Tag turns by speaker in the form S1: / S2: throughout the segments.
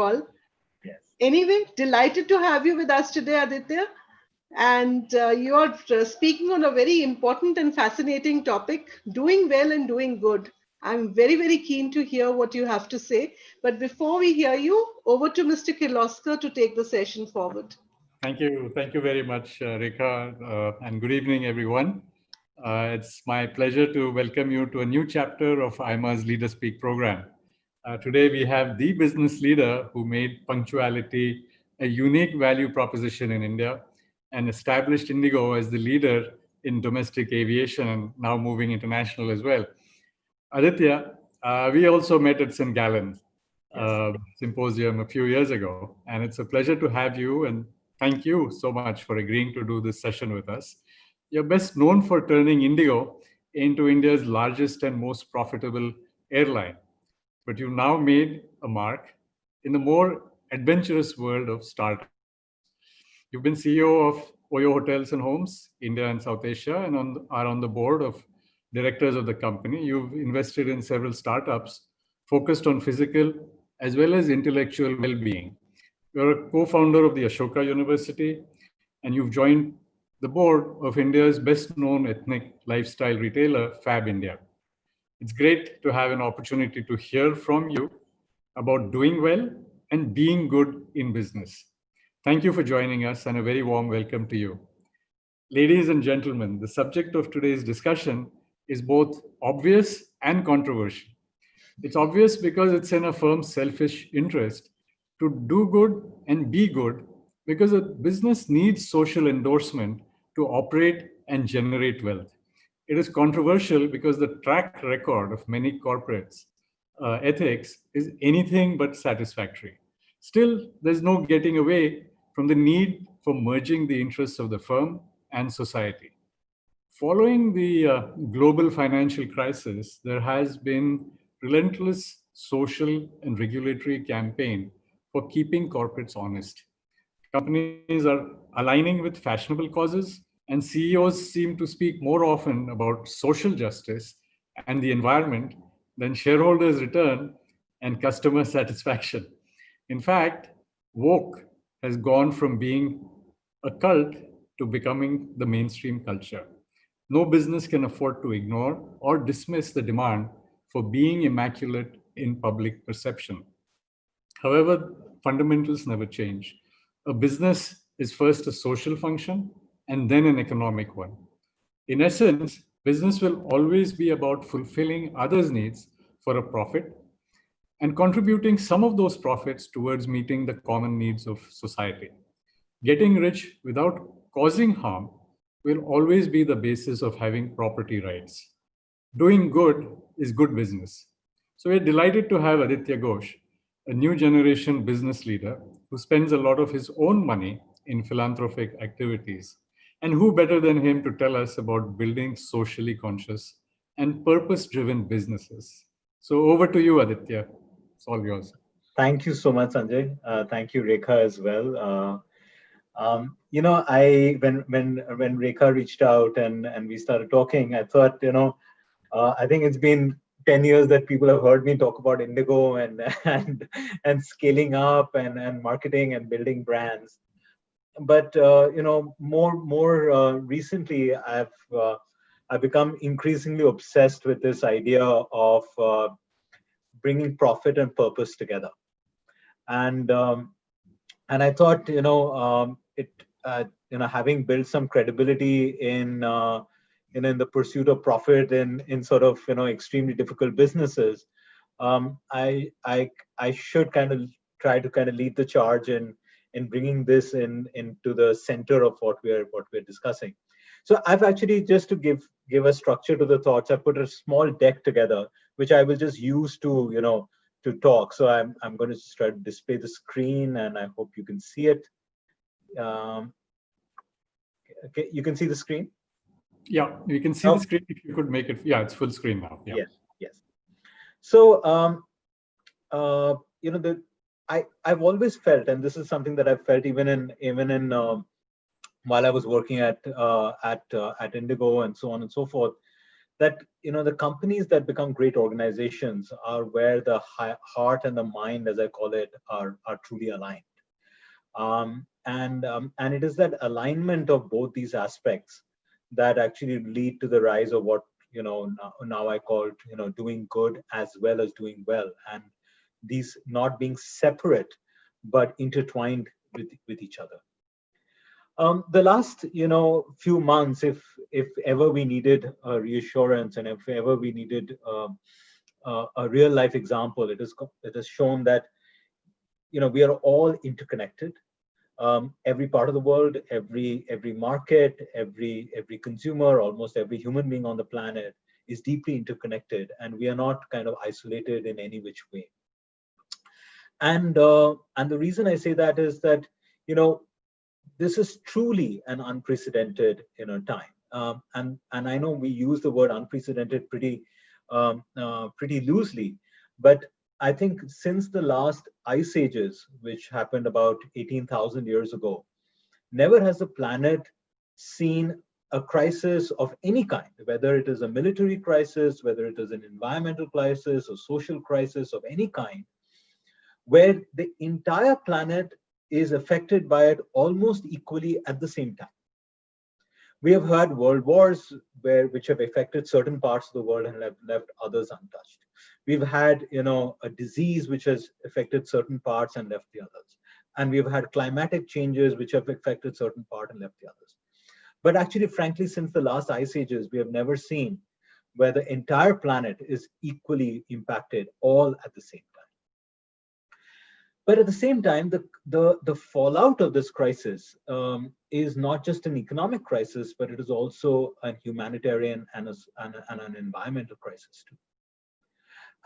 S1: All.
S2: Yes.
S1: Anyway, delighted to have you with us today, Aditya. And you are speaking on a very important and fascinating topic, doing well and doing good. I'm very, very keen to hear what you have to say. But before we hear you, over to Mr. Kirloskar to take the session forward.
S3: Thank you. Thank you very much, Rekha, and good evening, everyone. It's my pleasure to welcome you to a new chapter of AIMA's LeaderSpeak program. Today, we have the business leader who made punctuality a unique value proposition in India and established Indigo as the leader in domestic aviation and now moving international as well. Aditya, we also met at St. Gallen's symposium a few years ago, and it's a pleasure to have you, and thank you so much for agreeing to do this session with us. You're best known for turning Indigo into India's largest and most profitable airline, but you've now made a mark in the more adventurous world of startups. You've been CEO of Oyo Hotels and Homes, India and South Asia, and are on the board of directors of the company. You've invested in several startups focused on physical as well as intellectual well-being. You're a co-founder of the Ashoka University, and you've joined the board of India's best-known ethnic lifestyle retailer, Fab India. It's great to have an opportunity to hear from you about doing well and being good in business. Thank you for joining us, and a very warm welcome to you. Ladies and gentlemen, the subject of today's discussion is both obvious and controversial. It's obvious because it's in a firm's selfish interest to do good and be good, because a business needs social endorsement to operate and generate wealth. It is controversial because the track record of many corporates' ethics is anything but satisfactory. Still, there's no getting away from the need for merging the interests of the firm and society. Following the global financial crisis, there has been relentless social and regulatory campaign for keeping corporates honest. Companies are aligning with fashionable causes, and CEOs seem to speak more often about social justice and the environment than shareholders' return and customer satisfaction. In fact, woke has gone from being a cult to becoming the mainstream culture. No business can afford to ignore or dismiss the demand for being immaculate in public perception. However, fundamentals never change. A business is first a social function and then an economic one. In essence, business will always be about fulfilling others' needs for a profit and contributing some of those profits towards meeting the common needs of society. Getting rich without causing harm will always be the basis of having property rights. Doing good is good business. So we're delighted to have Aditya Ghosh, a new generation business leader who spends a lot of his own money in philanthropic activities. And who better than him to tell us about building socially conscious and purpose-driven businesses? So over to you, Aditya. It's all yours.
S2: Thank you so much, Sanjay. Thank you, Rekha, as well. I when Rekha reached out and we started talking, I thought, I think it's been 10 years that people have heard me talk about Indigo and and scaling up and marketing and building brands. But more recently, I've become increasingly obsessed with this idea of bringing profit and purpose together. And I thought, having built some credibility in the pursuit of profit in sort of extremely difficult businesses, I should kind of try to kind of lead the charge in bringing this into the center of what we're discussing. So I've actually, just to give a structure to the thoughts, I put a small deck together, which I will just use to talk. So I'm going to just try to display the screen, and I hope you can see it. Okay, you can see the screen?
S3: Yeah, you can see the screen. If you could make it, yeah, it's full screen now. Yeah.
S2: Yes. So, I've always felt, and this is something that I've felt even in while I was working at Indigo and so on and so forth, that the companies that become great organizations are where the heart and the mind, as I call it, are truly aligned. And it is that alignment of both these aspects that actually lead to the rise of what now I call doing good as well as doing well, and these not being separate but intertwined with each other. The last few months, if ever we needed a reassurance, and if ever we needed a real life example, it has shown that we are all interconnected. Every part of the world, every market, every consumer, almost every human being on the planet is deeply interconnected, and we are not kind of isolated in any which way. And the reason I say that is that this is truly an unprecedented time, and I know we use the word unprecedented pretty loosely, but I think since the last ice ages, which happened about 18,000 years ago, never has the planet seen a crisis of any kind, whether it is a military crisis, whether it is an environmental crisis, or social crisis of any kind, where the entire planet is affected by it almost equally at the same time. We have had world wars which have affected certain parts of the world and have left others untouched. We've had a disease which has affected certain parts and left the others. And we've had climatic changes which have affected certain part and left the others. But actually, frankly, since the last ice ages, we have never seen where the entire planet is equally impacted all at the same time. But at the same time, the fallout of this crisis is not just an economic crisis, but it is also a humanitarian and an environmental crisis too.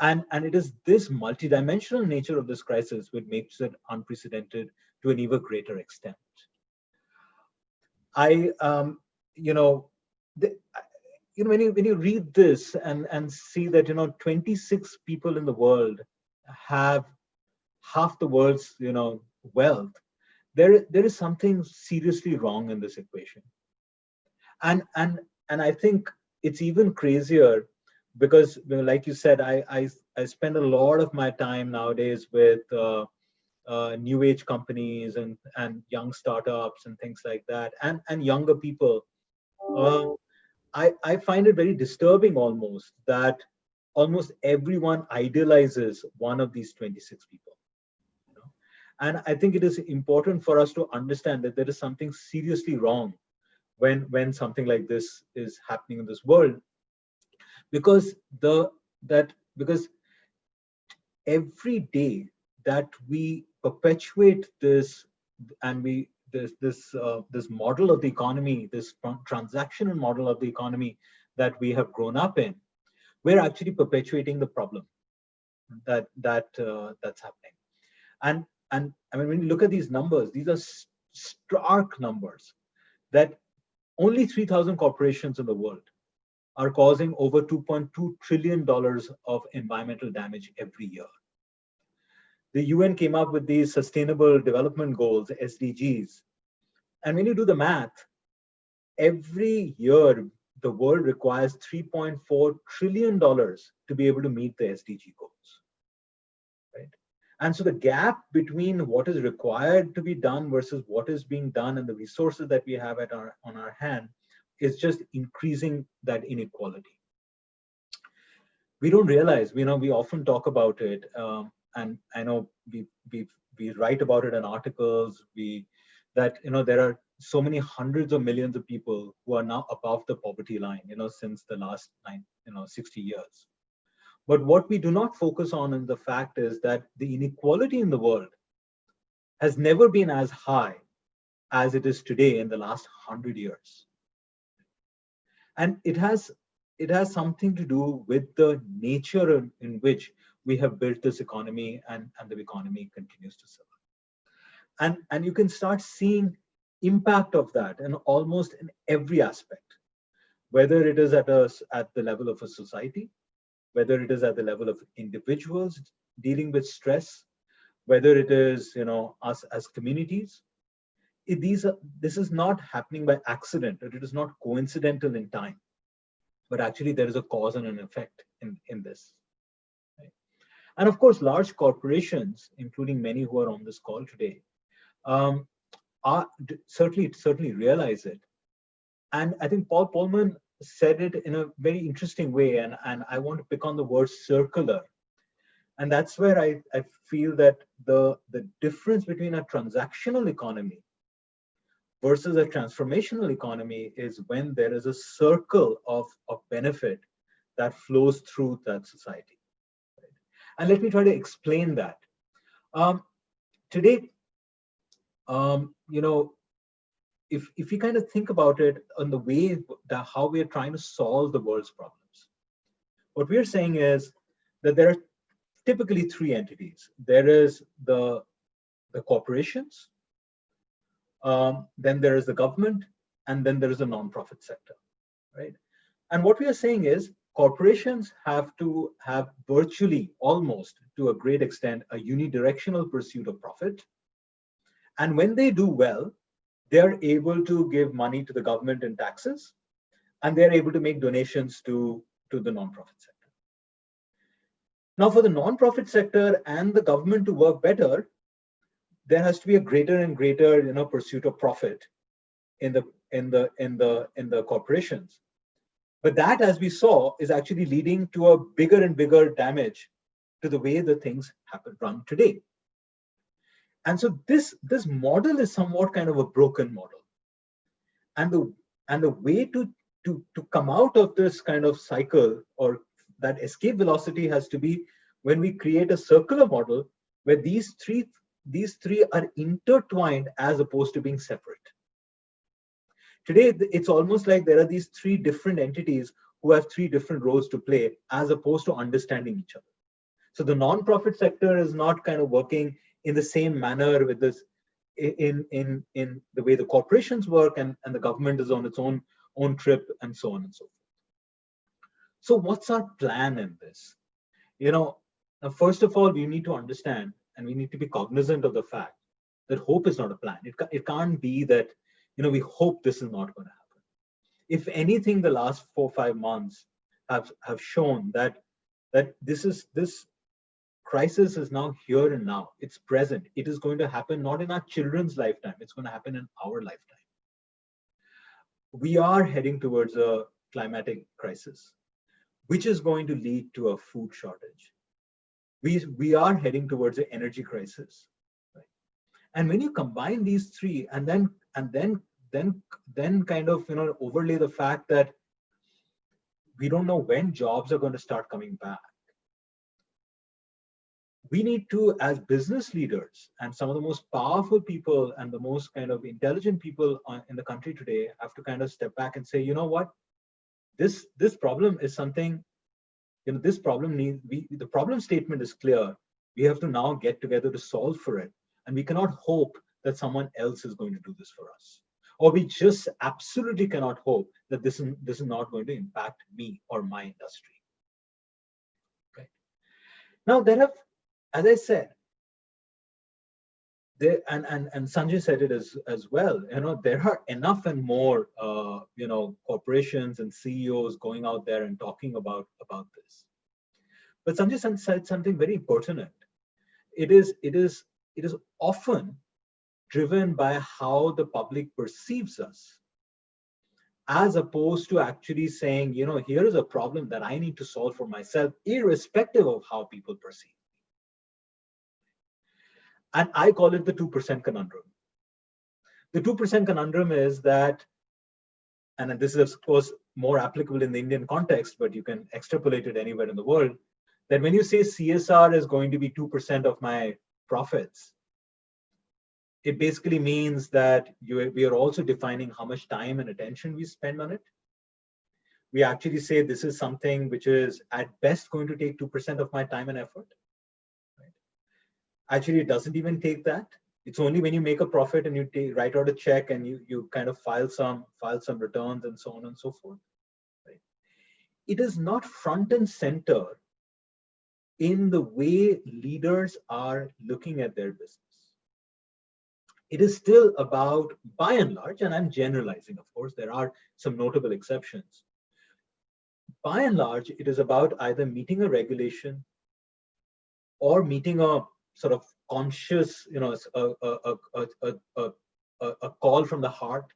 S2: And it is this multidimensional nature of this crisis which makes it unprecedented to an even greater extent. When you read this and see that 26 people in the world have half the world's wealth, there is something seriously wrong in this equation. And I think it's even crazier because, like you said, I spend a lot of my time nowadays with new age companies and young startups and things like that, and younger people. I find it very disturbing almost that almost everyone idealizes one of these 26 people. And I think it is important for us to understand that there is something seriously wrong when something like this is happening in this world, because every day that we perpetuate this and this model of the economy, this transactional model of the economy that we have grown up in, we're actually perpetuating the problem that's happening. And I mean, when you look at these numbers, these are stark numbers that only 3,000 corporations in the world are causing over $2.2 trillion of environmental damage every year. The UN came up with these Sustainable Development Goals, SDGs. And when you do the math, every year, the world requires $3.4 trillion to be able to meet the SDG goals. Right? And so the gap between what is required to be done versus what is being done and the resources that we have on our hand is just increasing that inequality. We don't realize, we often talk about it, and I know we write about it in articles. There are so many hundreds of millions of people who are now above the poverty line, since the last 60 years. But what we do not focus on in the fact is that the inequality in the world has never been as high as it is today in the last 100 years. And it has something to do with the nature in which we have built this economy and the economy continues to survive. And you can start seeing impact of that in almost in every aspect, whether it is at the level of a society, whether it is at the level of individuals dealing with stress, whether it is us as communities. This is not happening by accident, or it is not coincidental in time. but actually there is a cause and an effect in this. Right? And of course, large corporations, including many who are on this call today, um, certainly realize it. And I think Paul Polman said it in a very interesting way, and I want to pick on the word circular. And that's where I feel that the difference between a transactional economy versus a transformational economy is when there is a circle of benefit that flows through that society. Right? And let me try to explain that. Today, if you kind of think about it on the way that how we are trying to solve the world's problems, what we're saying is that there are typically three entities. There is the corporations, then there is the government, and then there is the nonprofit sector, right? And what we are saying is corporations have to have virtually, almost to a great extent, a unidirectional pursuit of profit. And when they do well, they're able to give money to the government in taxes, and they're able to make donations to the nonprofit sector. Now, for the nonprofit sector and the government to work better, there has to be a greater and greater, pursuit of profit in the corporations. But that, as we saw, is actually leading to a bigger and bigger damage to the way the things run today. And so this model is somewhat kind of a broken model. And the way to come out of this kind of cycle, or that escape velocity, has to be when we create a circular model where these three are intertwined as opposed to being separate. Today, it's almost like there are these three different entities who have three different roles to play as opposed to understanding each other. So the nonprofit sector is not kind of working in the same manner with this in the way the corporations work, and the government is on its own trip, and so on and so forth. So what's our plan in this? Now, first of all, we need to understand, and we need to be cognizant of the fact that hope is not a plan. It can't be that, we hope this is not going to happen. If anything, the last 4 or 5 months have shown that this crisis is now here and now. It's present. It is going to happen not in our children's lifetime. It's going to happen in our lifetime. We are heading towards a climatic crisis, which is going to lead to a food shortage. We are heading towards an energy crisis, right? And when you combine these three, and then kind of overlay the fact that we don't know when jobs are going to start coming back, we need to, as business leaders and some of the most powerful people and the most kind of intelligent people in the country today, have to kind of step back and say, you know what, this problem is something, this problem the problem statement is clear. We have to now get together to solve for it. And we cannot hope that someone else is going to do this for us. Or we just absolutely cannot hope that this is not going to impact me or my industry. Right? Now, there have, as I said, and Sanjay said it as well, there are enough and more, corporations and CEOs going out there and talking about this. But Sanjay said something very pertinent. It is often driven by how the public perceives us, as opposed to actually saying, here is a problem that I need to solve for myself, irrespective of how people perceive. And I call it the 2% conundrum. The 2% conundrum is that, and this is of course more applicable in the Indian context, but you can extrapolate it anywhere in the world, that when you say CSR is going to be 2% of my profits, it basically means that we are also defining how much time and attention we spend on it. We actually say this is something which is at best going to take 2% of my time and effort. Actually, it doesn't even take that. It's only when you make a profit and you write out a check and you kind of file some returns and so on and so forth. Right? It is not front and center in the way leaders are looking at their business. It is still about, by and large, and I'm generalizing, of course, there are some notable exceptions. by and large, it is about either meeting a regulation or meeting a sort of conscious, a call from the heart,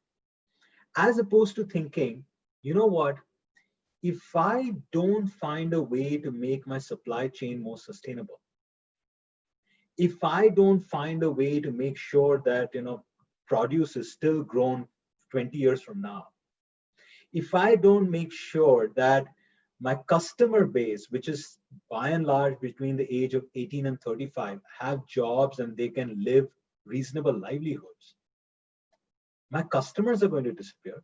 S2: as opposed to thinking, you know what, if I don't find a way to make my supply chain more sustainable, if I don't find a way to make sure that, produce is still grown 20 years from now, if I don't make sure that my customer base, which is by and large between the age of 18 and 35, have jobs and they can live reasonable livelihoods, my customers are going to disappear.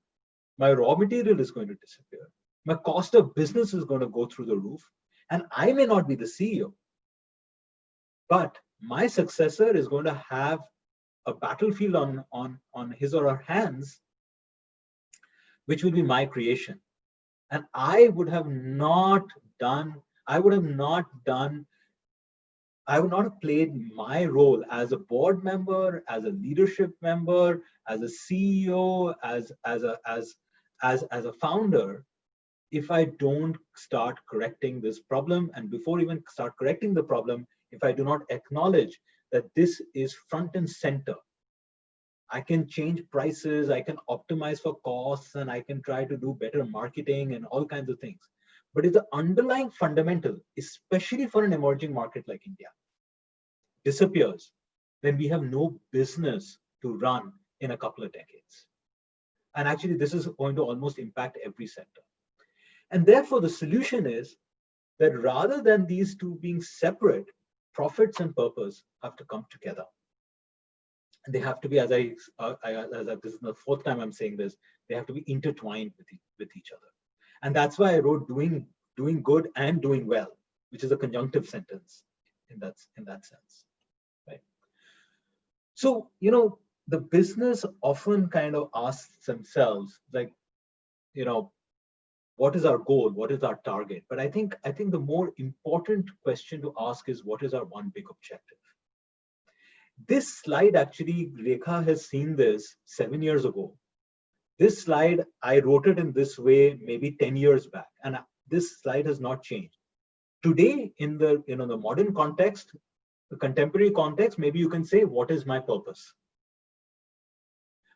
S2: My raw material is going to disappear. My cost of business is going to go through the roof. And I may not be the CEO, but my successor is going to have a battlefield on his or her hands, which will be my creation. And I would not have played my role as a board member, as a leadership member, as a CEO, as a founder, if I don't start correcting this problem. And before even start correcting the problem, if I do not acknowledge that this is front and center. I can change prices, I can optimize for costs, and I can try to do better marketing and all kinds of things. But if the underlying fundamental, especially for an emerging market like India, disappears, then we have no business to run in a couple of decades. And actually, this is going to almost impact every sector. And therefore, the solution is that rather than these two being separate, profits and purpose have to come together. And they have to be, this is the fourth time I'm saying this, they have to be intertwined with each other. And that's why I wrote doing good and doing well, which is a conjunctive sentence in that sense, right? So, the business often kind of asks themselves, like, what is our goal? What is our target? But I think the more important question to ask is, what is our one big objective? This slide, actually, Rekha has seen this 7 years ago. This slide, I wrote it in this way maybe 10 years back, and this slide has not changed. Today, in the the modern context, the contemporary context, maybe you can say, what is my purpose?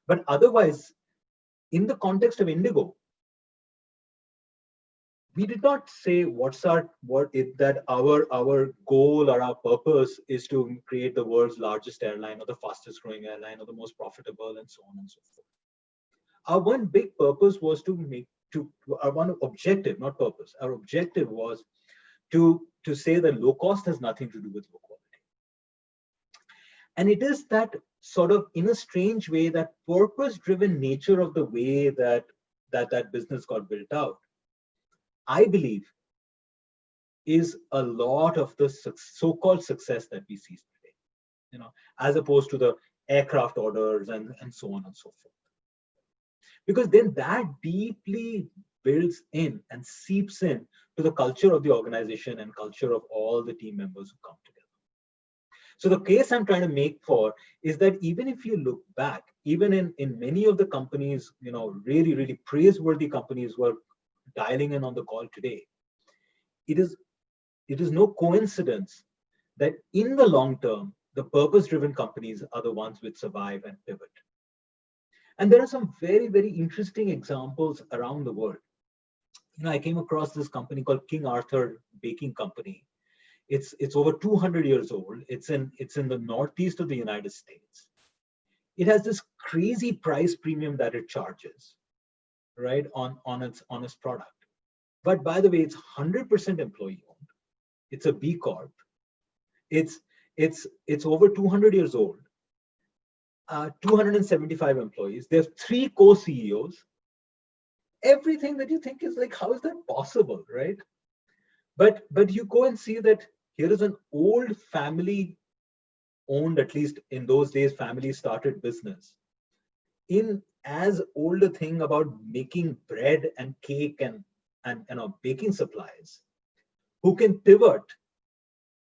S2: But otherwise, in the context of Indigo, we did not say that our goal or our purpose is to create the world's largest airline or the fastest growing airline or the most profitable and so on and so forth. Our one big purpose was our one objective, not purpose. Our objective was to say that low cost has nothing to do with low quality. And it is that sort of, in a strange way, that purpose-driven nature of the way that business got built out, I believe, is a lot of the so-called success that we see today, as opposed to the aircraft orders and so on and so forth. Because then that deeply builds in and seeps in to the culture of the organization and culture of all the team members who come together. So the case I'm trying to make for is that even if you look back, even in many of the companies, really, really praiseworthy companies who are dialing in on the call today, it is no coincidence that in the long term, the purpose-driven companies are the ones which survive and pivot. And there are some very, very interesting examples around the world. I came across this company called King Arthur Baking Company. It's over 200 years old. It's in the northeast of the United States. It has this crazy price premium that it charges, right, on its product. But by the way, it's 100% employee owned. It's a B Corp. It's over 200 years old. 275 employees. They have 3 co-CEOs. Everything that you think is like, how is that possible, right? But you go and see that here is an old family owned, at least in those days, family started business in as old a thing about making bread and cake and baking supplies, who can pivot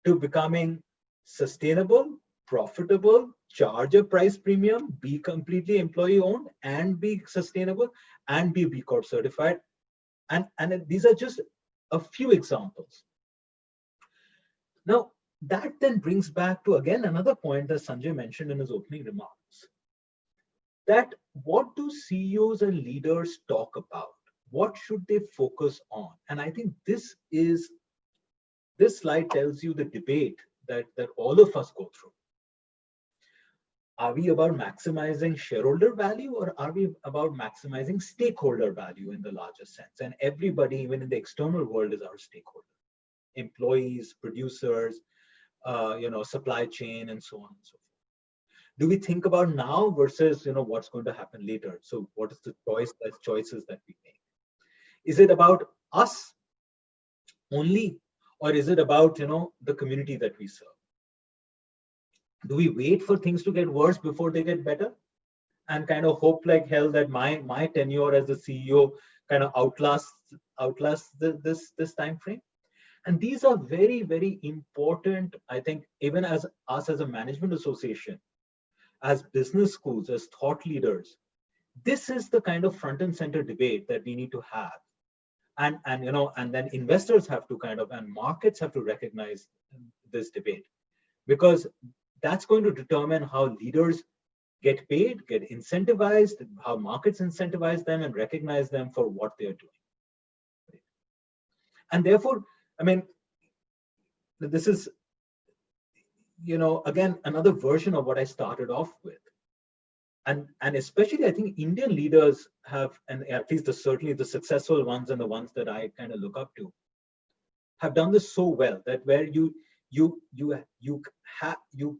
S2: to becoming sustainable, profitable, charge a price premium, be completely employee owned, and be sustainable, and be B Corp certified, And these are just a few examples. Now, that then brings back to, again, another point that Sanjay mentioned in his opening remarks, that what do CEOs and leaders talk about? What should they focus on? And I think this slide tells you the debate that all of us go through. Are we about maximizing shareholder value, or are we about maximizing stakeholder value in the larger sense? And everybody, even in the external world, is our stakeholder. Employees, producers, supply chain, and so on and so forth. Do we think about now versus what's going to happen later? So what is the choices that we make? Is it about us only, or is it about the community that we serve? Do we wait for things to get worse before they get better, and kind of hope like hell that my tenure as the CEO kind of outlasts this time frame? And these are very, very important, I think, even as us as a management association, as business schools, as thought leaders. This is the kind of front and center debate that we need to have. And then investors have to and markets have to recognize this debate, because that's going to determine how leaders get paid, get incentivized, how markets incentivize them and recognize them for what they're doing. And therefore, I mean, this is, again, another version of what I started off with. And especially, I think Indian leaders have, and at least certainly the successful ones and the ones that I kind of look up to, have done this so well, that where you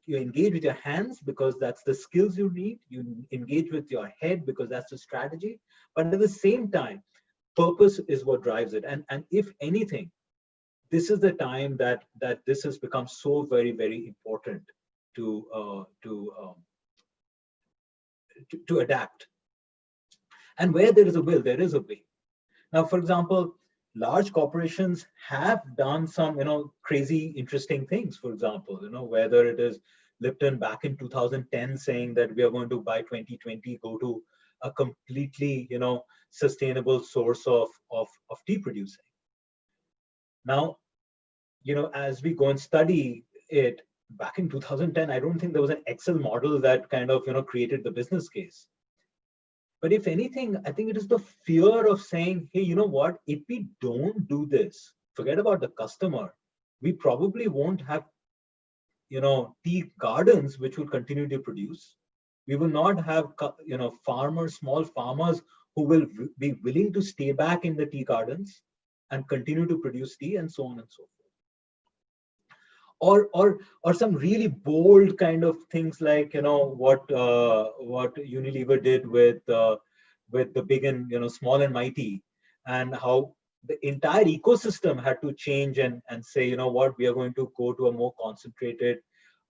S2: engage with your hands because that's the skills you need. You engage with your head because that's the strategy. But at the same time, purpose is what drives it. And if anything, this is the time that this has become so very, very important to adapt. And where there is a will, there is a way. Now, for example, large corporations have done some, crazy, interesting things. For example, whether it is Lipton back in 2010 saying that we are going to by 2020 go to a completely, sustainable source of tea producing. Now, as we go and study it, back in 2010, I don't think there was an Excel model that kind of, created the business case. But if anything, I think it is the fear of saying, hey, you know what, if we don't do this, forget about the customer, we probably won't have, tea gardens which will continue to produce. We will not have, farmers, small farmers who will be willing to stay back in the tea gardens and continue to produce tea, and so on and so forth. Or some really bold kind of things like what Unilever did with the big and small and mighty, and how the entire ecosystem had to change and say, what, we are going to go to a more concentrated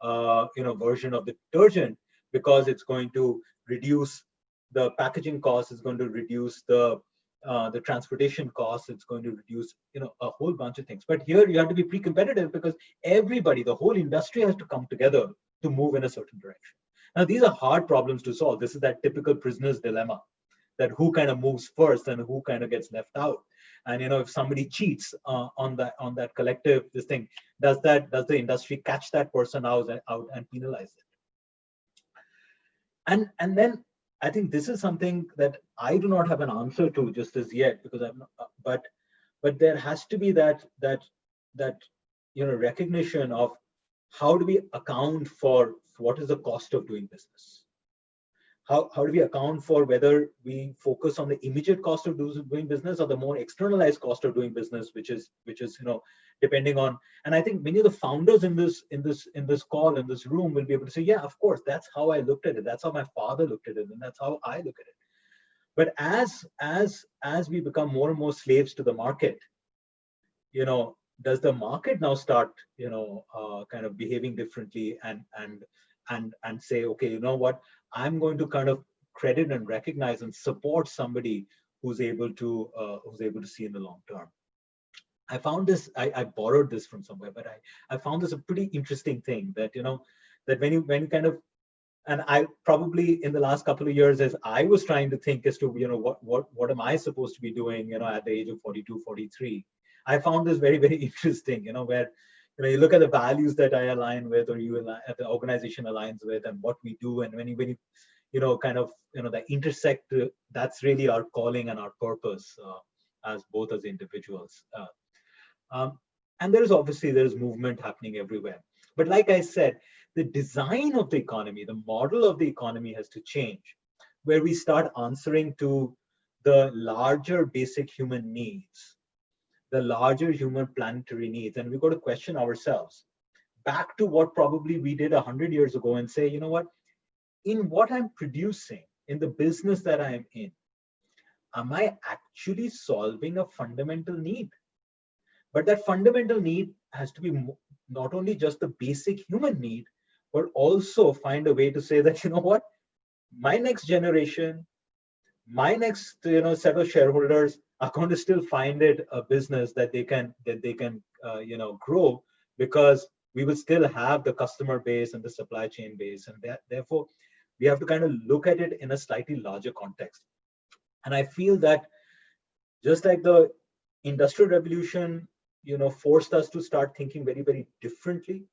S2: version of the detergent, because it's going to reduce the packaging cost, it's going to reduce the transportation costs, it's going to reduce a whole bunch of things. But here you have to be pre-competitive, because everybody, the whole industry, has to come together to move in a certain direction. Now, these are hard problems to solve. This is that typical prisoner's dilemma, that who kind of moves first and who kind of gets left out. And if somebody cheats on that collective this thing, does the industry catch that person out and penalize it? And then I think this is something that I do not have an answer to just as yet, because I'm not, but there has to be that recognition of how do we account for what is the cost of doing business. How do we account for whether we focus on the immediate cost of doing business or the more externalized cost of doing business, which is depending on. And I think many of the founders in this call, in this room, will be able to say, yeah, of course, that's how I looked at it. That's how my father looked at it, and that's how I look at it. But as we become more and more slaves to the market, does the market now start kind of behaving differently and say, okay, you know what, I'm going to kind of credit and recognize and support somebody who's able to see in the long term. I found this, I borrowed this from somewhere, but I found this a pretty interesting thing, that that when you kind of, And I probably in the last couple of years, as I was trying to think as to, what am I supposed to be doing, at the age of 42, 43, I found this very, very interesting, where, you look at the values that I align with, or the organization aligns with, and what we do. And when you kind of, that intersect, that's really our calling and our purpose, as both as individuals. Um, and there's movement happening everywhere. But like I said, the design of the economy, the model of the economy has to change, where we start answering to the larger basic human needs, the larger human planetary needs. And we've got to question ourselves back to what probably we did 100 years ago and say, in what I'm producing, in the business that I'm in, am I actually solving a fundamental need? But that fundamental need has to be not only just the basic human need, but also find a way to say that, my next generation, my next set of shareholders are going to still find it a business that they can grow, because we will still have the customer base and the supply chain base, and therefore we have to kind of look at it in a slightly larger context. And I feel that just like the industrial revolution forced us to start thinking very, very differently,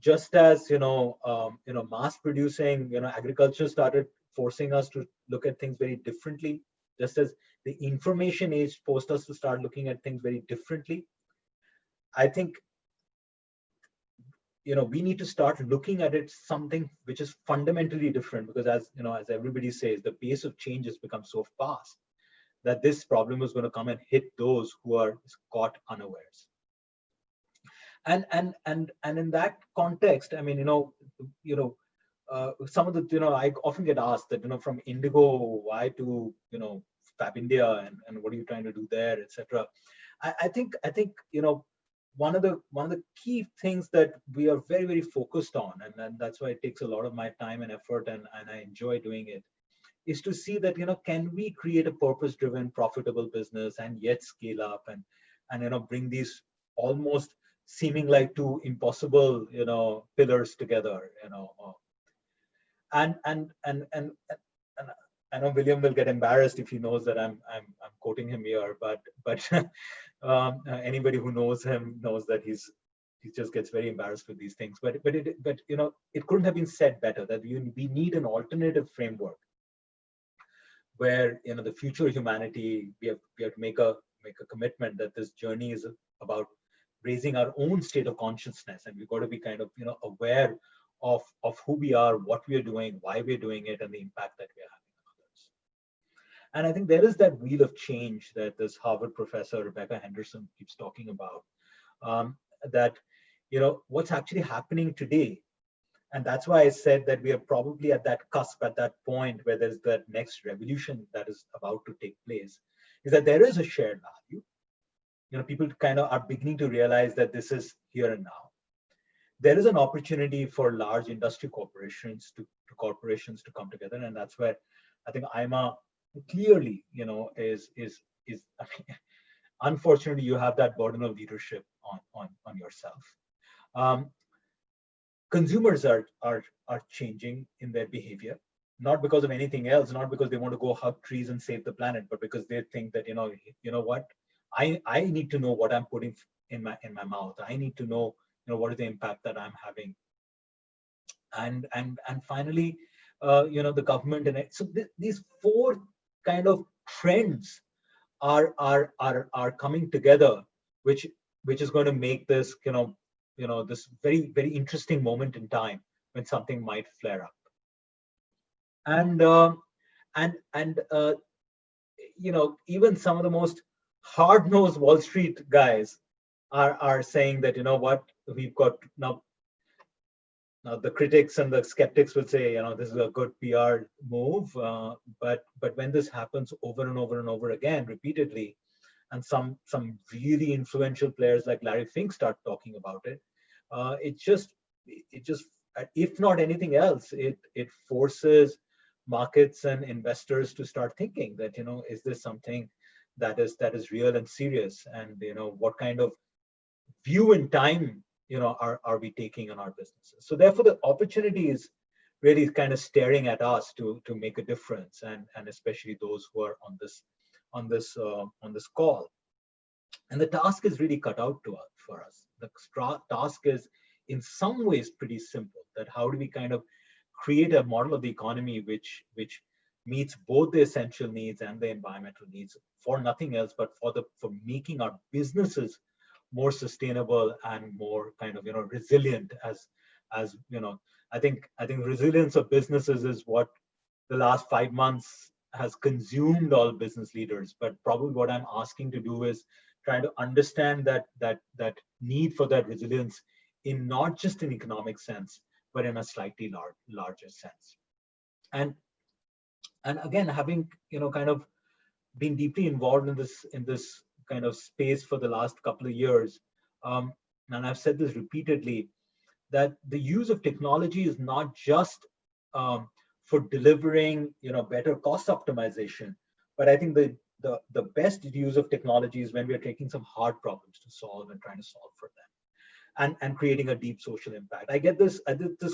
S2: just as mass producing agriculture started forcing us to look at things very differently, just as the information age forced us to start looking at things very differently. I think we need to start looking at it something which is fundamentally different, because as everybody says, the pace of change has become so fast that this problem is going to come and hit those who are caught unawares. And in that context, I mean, some of the, I often get asked that, from Indigo, why to, Fab India, and what are you trying to do there, etc. I think, one of the key things that we are very, very focused on, and that's why it takes a lot of my time and effort, and I enjoy doing it, is to see that, can we create a purpose-driven, profitable business and yet scale up and bring these almost seeming like two impossible, pillars together, and I know William will get embarrassed if he knows that I'm quoting him here, but anybody who knows him knows that he just gets very embarrassed with these things. But it couldn't have been said better, that we need an alternative framework where the future humanity, we have to make a commitment that this journey is about raising our own state of consciousness, and we've got to be kind of aware of who we are, what we are doing, why we're doing it, and the impact that we are having on others. And I think there is that wheel of change that this Harvard professor Rebecca Henderson keeps talking about, that what's actually happening today. And that's why I said that we are probably at that cusp, at that point where there's that next revolution that is about to take place, is that there is a shared value. People kind of are beginning to realize that this is here and now. There is an opportunity for large industry corporations to come together, and that's where I think AIMA clearly, is. I mean, unfortunately, you have that burden of leadership on yourself. Consumers are changing in their behavior, not because of anything else, not because they want to go hug trees and save the planet, but because they think that what, I need to know what I'm putting in my mouth. I need to know what is the impact that I'm having. And finally, the government, and so these four kind of trends are coming together, which is going to make this this very, very interesting moment in time when something might flare up. And even some of the most hard-nosed Wall Street guys are saying that what we've got now. Now the critics and the skeptics will say this is a good PR move, but when this happens over and over and over again repeatedly, and some really influential players like Larry Fink start talking about it, it just if not anything else, it forces markets and investors to start thinking that is this something that is real and serious, and what kind of view in time are we taking on our businesses. So therefore the opportunity is really kind of staring at us to make a difference, and especially those who are on this call. And the task is really cut out for us. The task is in some ways pretty simple, that how do we kind of create a model of the economy which meets both the essential needs and the environmental needs, for nothing else but for making our businesses more sustainable and more kind of resilient. As I think resilience of businesses is what the last 5 months has consumed all business leaders. But probably what I'm asking to do is try to understand that need for that resilience in not just an economic sense, but in a slightly larger sense. And again, having kind of been deeply involved in this kind of space for the last couple of years, and I've said this repeatedly, that the use of technology is not just for delivering better cost optimization, but I think the best use of technology is when we are taking some hard problems to solve and trying to solve for them, and creating a deep social impact. I get this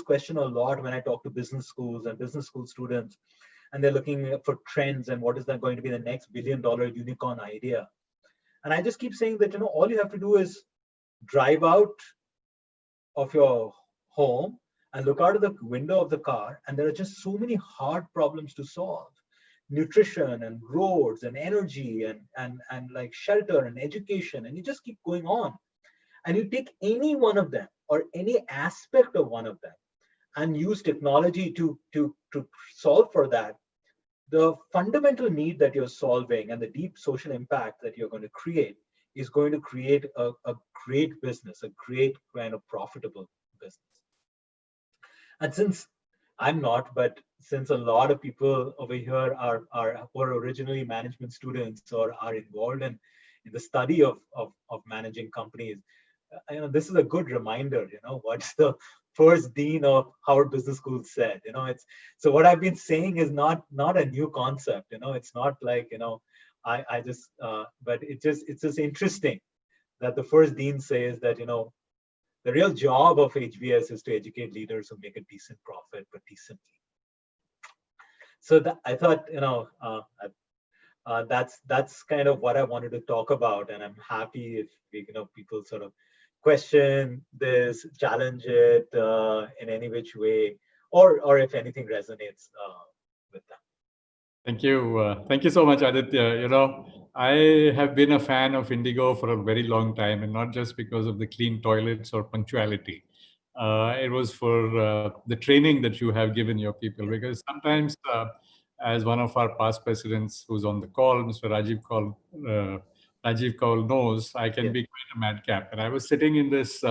S2: question a lot when I talk to business schools and business school students, and they're looking for trends and what is that going to be the next billion-dollar unicorn idea. And I just keep saying that all you have to do is drive out of your home and look out of the window of the car, and there are just so many hard problems to solve: nutrition and roads and energy and like shelter and education, and you just keep going on. And you take any one of them or any aspect of one of them and use technology to solve for that. The fundamental need that you're solving and the deep social impact that you're going to create is going to create a great business, a great kind of profitable business. And since I'm not, but since a lot of people over here were originally management students or are involved in the study of managing companies, this is a good reminder. What's the first dean of Harvard Business School said. So what I've been saying is not a new concept. It's not like I just but it's just interesting that the first dean says that the real job of HBS is to educate leaders who make a decent profit, but decently. So that, I thought that's kind of what I wanted to talk about, and I'm happy if people sort of question this, challenge it in any which way, or if anything resonates with them.
S3: Thank you. Thank you so much, Aditya. I have been a fan of Indigo for a very long time, and not just because of the clean toilets or punctuality. It was for the training that you have given your people, because sometimes, as one of our past presidents who's on the call, Mr. Rajiv Kaul knows, I can be quite a madcap. And I was sitting in this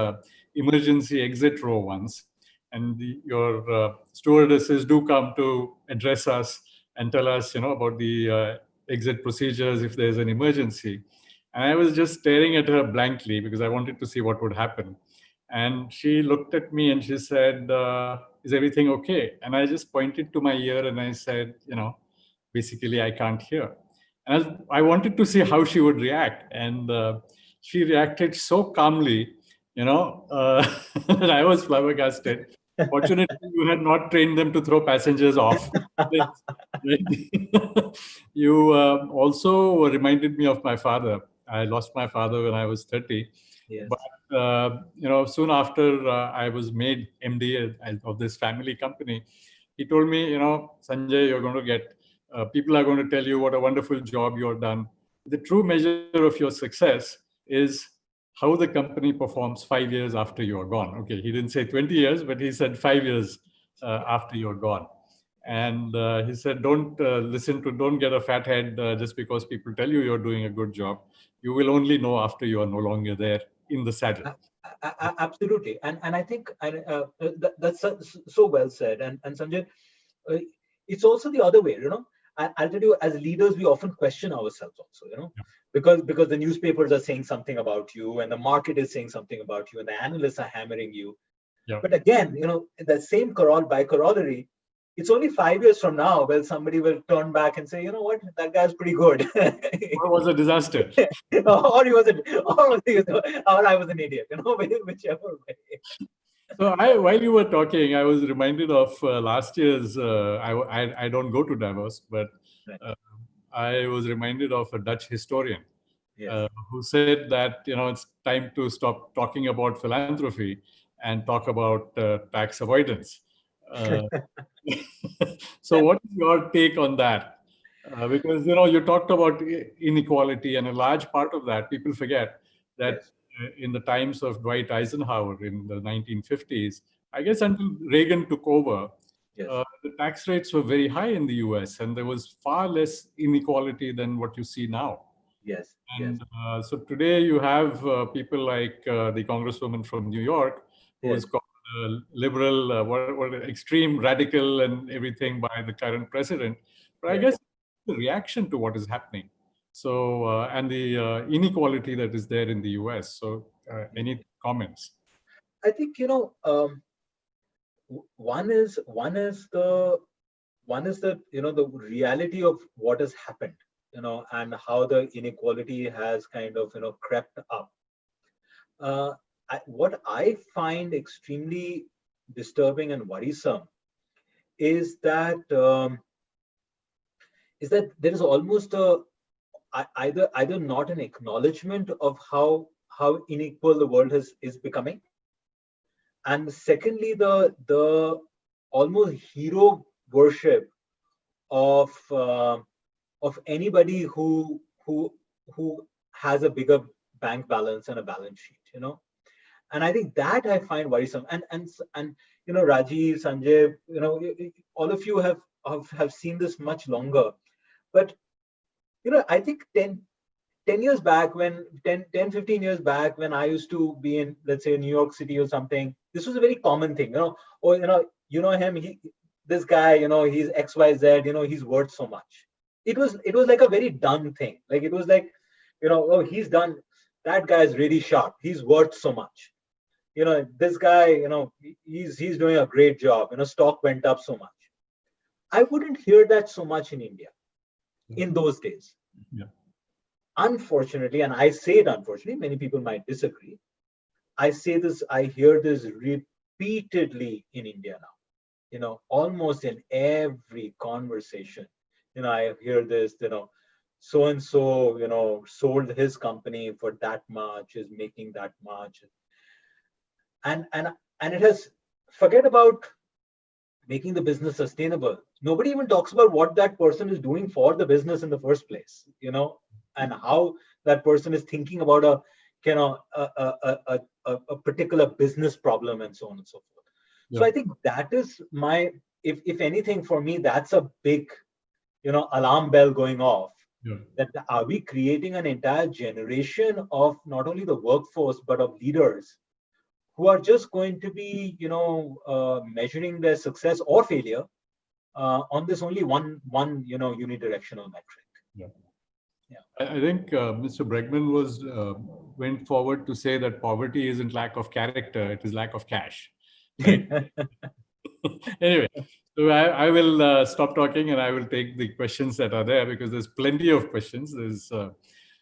S3: emergency exit row once, and your stewardesses do come to address us and tell us, about the exit procedures if there's an emergency. And I was just staring at her blankly because I wanted to see what would happen. And she looked at me and she said, is everything okay? And I just pointed to my ear and I said, basically I can't hear. And I wanted to see how she would react. And she reacted so calmly, that I was flabbergasted. Fortunately, you had not trained them to throw passengers off. You also reminded me of my father. I lost my father when I was 30.
S2: Yes.
S3: But, soon after I was made MD of this family company, he told me, Sanjay, you're going to get, people are going to tell you what a wonderful job you've done. The true measure of your success is how the company performs 5 years after you're gone. Okay, he didn't say 20 years, but he said 5 years after you're gone. And he said, don't get a fat head just because people tell you you're doing a good job. You will only know after you are no longer there in the saddle.
S2: Absolutely. And I think that's so well said. And Sanjay, it's also the other way, I'll tell you, as leaders, we often question ourselves also, because the newspapers are saying something about you, and the market is saying something about you, and the analysts are hammering you. Yeah. But again, the same by corollary, it's only 5 years from now where somebody will turn back and say, what, that guy's pretty good.
S3: Or was a disaster.
S2: or I was an idiot, whichever way.
S3: So while you were talking, I was reminded of last year's. I don't go to Davos, but
S2: Right.
S3: uh, I was reminded of a Dutch historian
S2: Yes.
S3: who said that it's time to stop talking about philanthropy and talk about tax avoidance. Uh, so, what is your take on that? Because you talked about inequality, and a large part of that people forget that
S2: Yes.
S3: in the times of Dwight Eisenhower in the 1950s, I guess until Reagan took over,
S2: Yes.
S3: the tax rates were very high in the US, and there was far less inequality than what you see now.
S2: Yes. Yes.
S3: And so today you have people like the congresswoman from New York, who
S2: Yes.
S3: is called liberal, what extreme radical and everything by the current president. But I
S2: Yes.
S3: guess the reaction to what is happening. So and the inequality that is there in the US. So any comments?
S2: I think one is the the reality of what has happened, and how the inequality has kind of crept up. uh, what I find extremely disturbing and worrisome is that there is almost either not an acknowledgement of how unequal the world is becoming, and secondly the almost hero worship of anybody who has a bigger bank balance and a balance sheet, and I think that I find worrisome. And Rajiv, Sanjay, all of you have seen this much longer. But I think 10 years back, when 10, 15 years back, when I used to be in, let's say, New York City or something, this was a very common thing. Or him, this guy, he's XYZ, he's worth so much. It was like a very done thing. Like, it was like, oh, he's done, that guy's really sharp, he's worth so much. This guy, he's doing a great job, stock went up so much. I wouldn't hear that so much in India in those days.
S3: Yeah.
S2: Unfortunately, and I say it unfortunately, many people might disagree. I hear this repeatedly in India now. Almost in every conversation, I hear this, so and so, sold his company for that much, is making that much. And it has, forget about making the business sustainable. Nobody even talks about what that person is doing for the business in the first place, and how that person is thinking about a particular business problem, and so on and so forth.
S3: Yeah.
S2: So I think that is if anything, for me, that's a big, alarm bell going off.
S3: Yeah.
S2: That are we creating an entire generation of not only the workforce but of leaders who are just going to be, measuring their success or failure on this only one unidirectional metric.
S3: Yeah.
S2: Yeah.
S3: I think Mr. Bregman went forward to say that poverty isn't lack of character; it is lack of cash. Right? Anyway, so I will stop talking and I will take the questions that are there, because there's plenty of questions.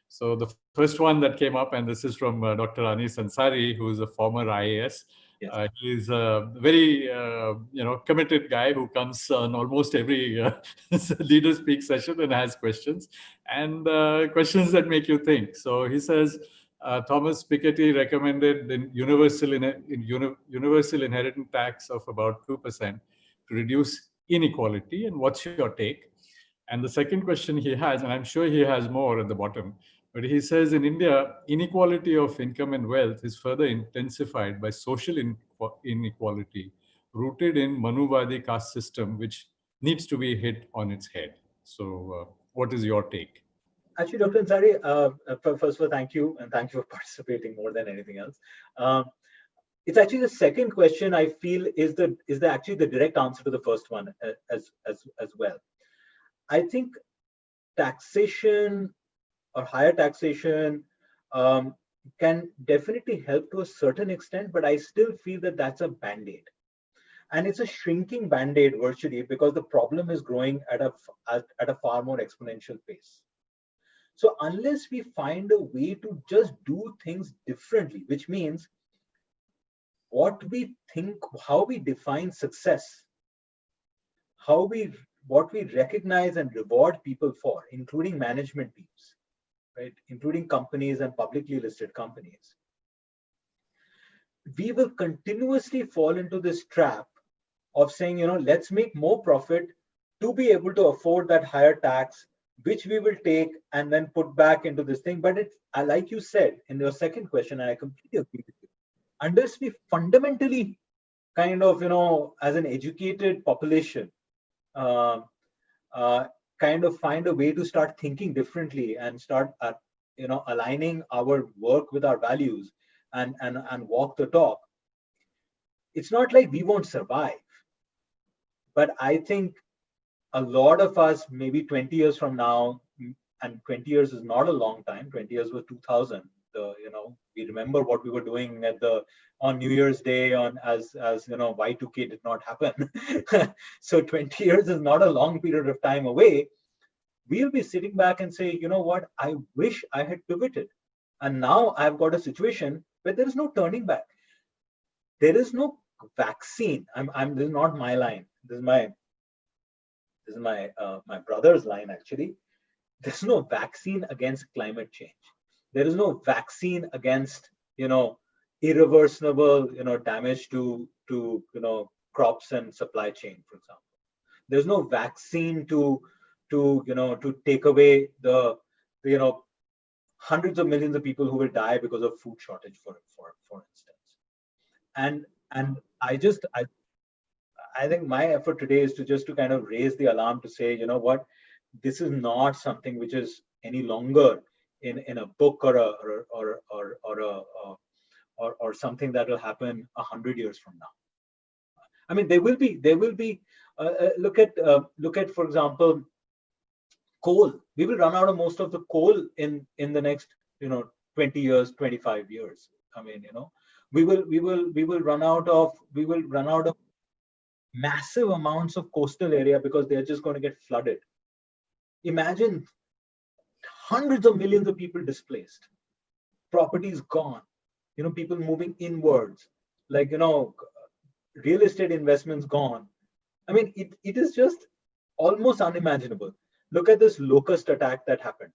S3: So the first one that came up, and this is from Dr. Anis Ansari, who is a former IAS.
S2: Yes.
S3: He's a very committed guy who comes on almost every LeaderSpeak session and has questions, and questions that make you think. So he says, Thomas Piketty recommended universal inheritance tax of about 2% to reduce inequality. And what's your take? And the second question he has, and I'm sure he has more at the bottom, but he says in India, inequality of income and wealth is further intensified by social inequality rooted in Manuvadi caste system, which needs to be hit on its head. So what is your take?
S2: Actually, Dr. Ansari, first of all, thank you, and thank you for participating more than anything else. It's actually the second question I feel is actually the direct answer to the first one as well. I think taxation or higher taxation can definitely help to a certain extent, but I still feel that that's a band-aid. And it's a shrinking band-aid virtually, because the problem is growing at a far more exponential pace. So unless we find a way to just do things differently, which means what we think, how we define success, what we recognize and reward people for, including management teams, right, including companies and publicly listed companies, we will continuously fall into this trap of saying, let's make more profit to be able to afford that higher tax, which we will take and then put back into this thing. But it's, like you said in your second question, and I completely agree with you, unless we fundamentally kind of, as an educated population, uh, kind of find a way to start thinking differently and start, aligning our work with our values and walk the talk. It's not like we won't survive, but I think a lot of us, maybe 20 years from now, and 20 years is not a long time. 20 years was 2000. We remember what we were doing on New Year's Day as Y2K did not happen. So 20 years is not a long period of time away. We'll be sitting back and say, you know what, I wish I had pivoted. And now I've got a situation where there is no turning back. There is no vaccine. This is not my line. This is my brother's line, actually. There's no vaccine against climate change. There is no vaccine against, irreversible, damage to crops and supply chain, for example. There's no vaccine to take away the hundreds of millions of people who will die because of food shortage, for instance. And I think my effort today is to kind of raise the alarm to say, you know what, this is not something which is any longer in a book or something that will happen 100 years from now. I mean, there will be. Look at, for example, coal. We will run out of most of the coal in the next 20 years, 25 years. I mean, we will run out of massive amounts of coastal area because they're just going to get flooded. Imagine hundreds of millions of people displaced, properties gone, people moving inwards, like, real estate investments gone. I mean, it is just almost unimaginable. Look at this locust attack that happened.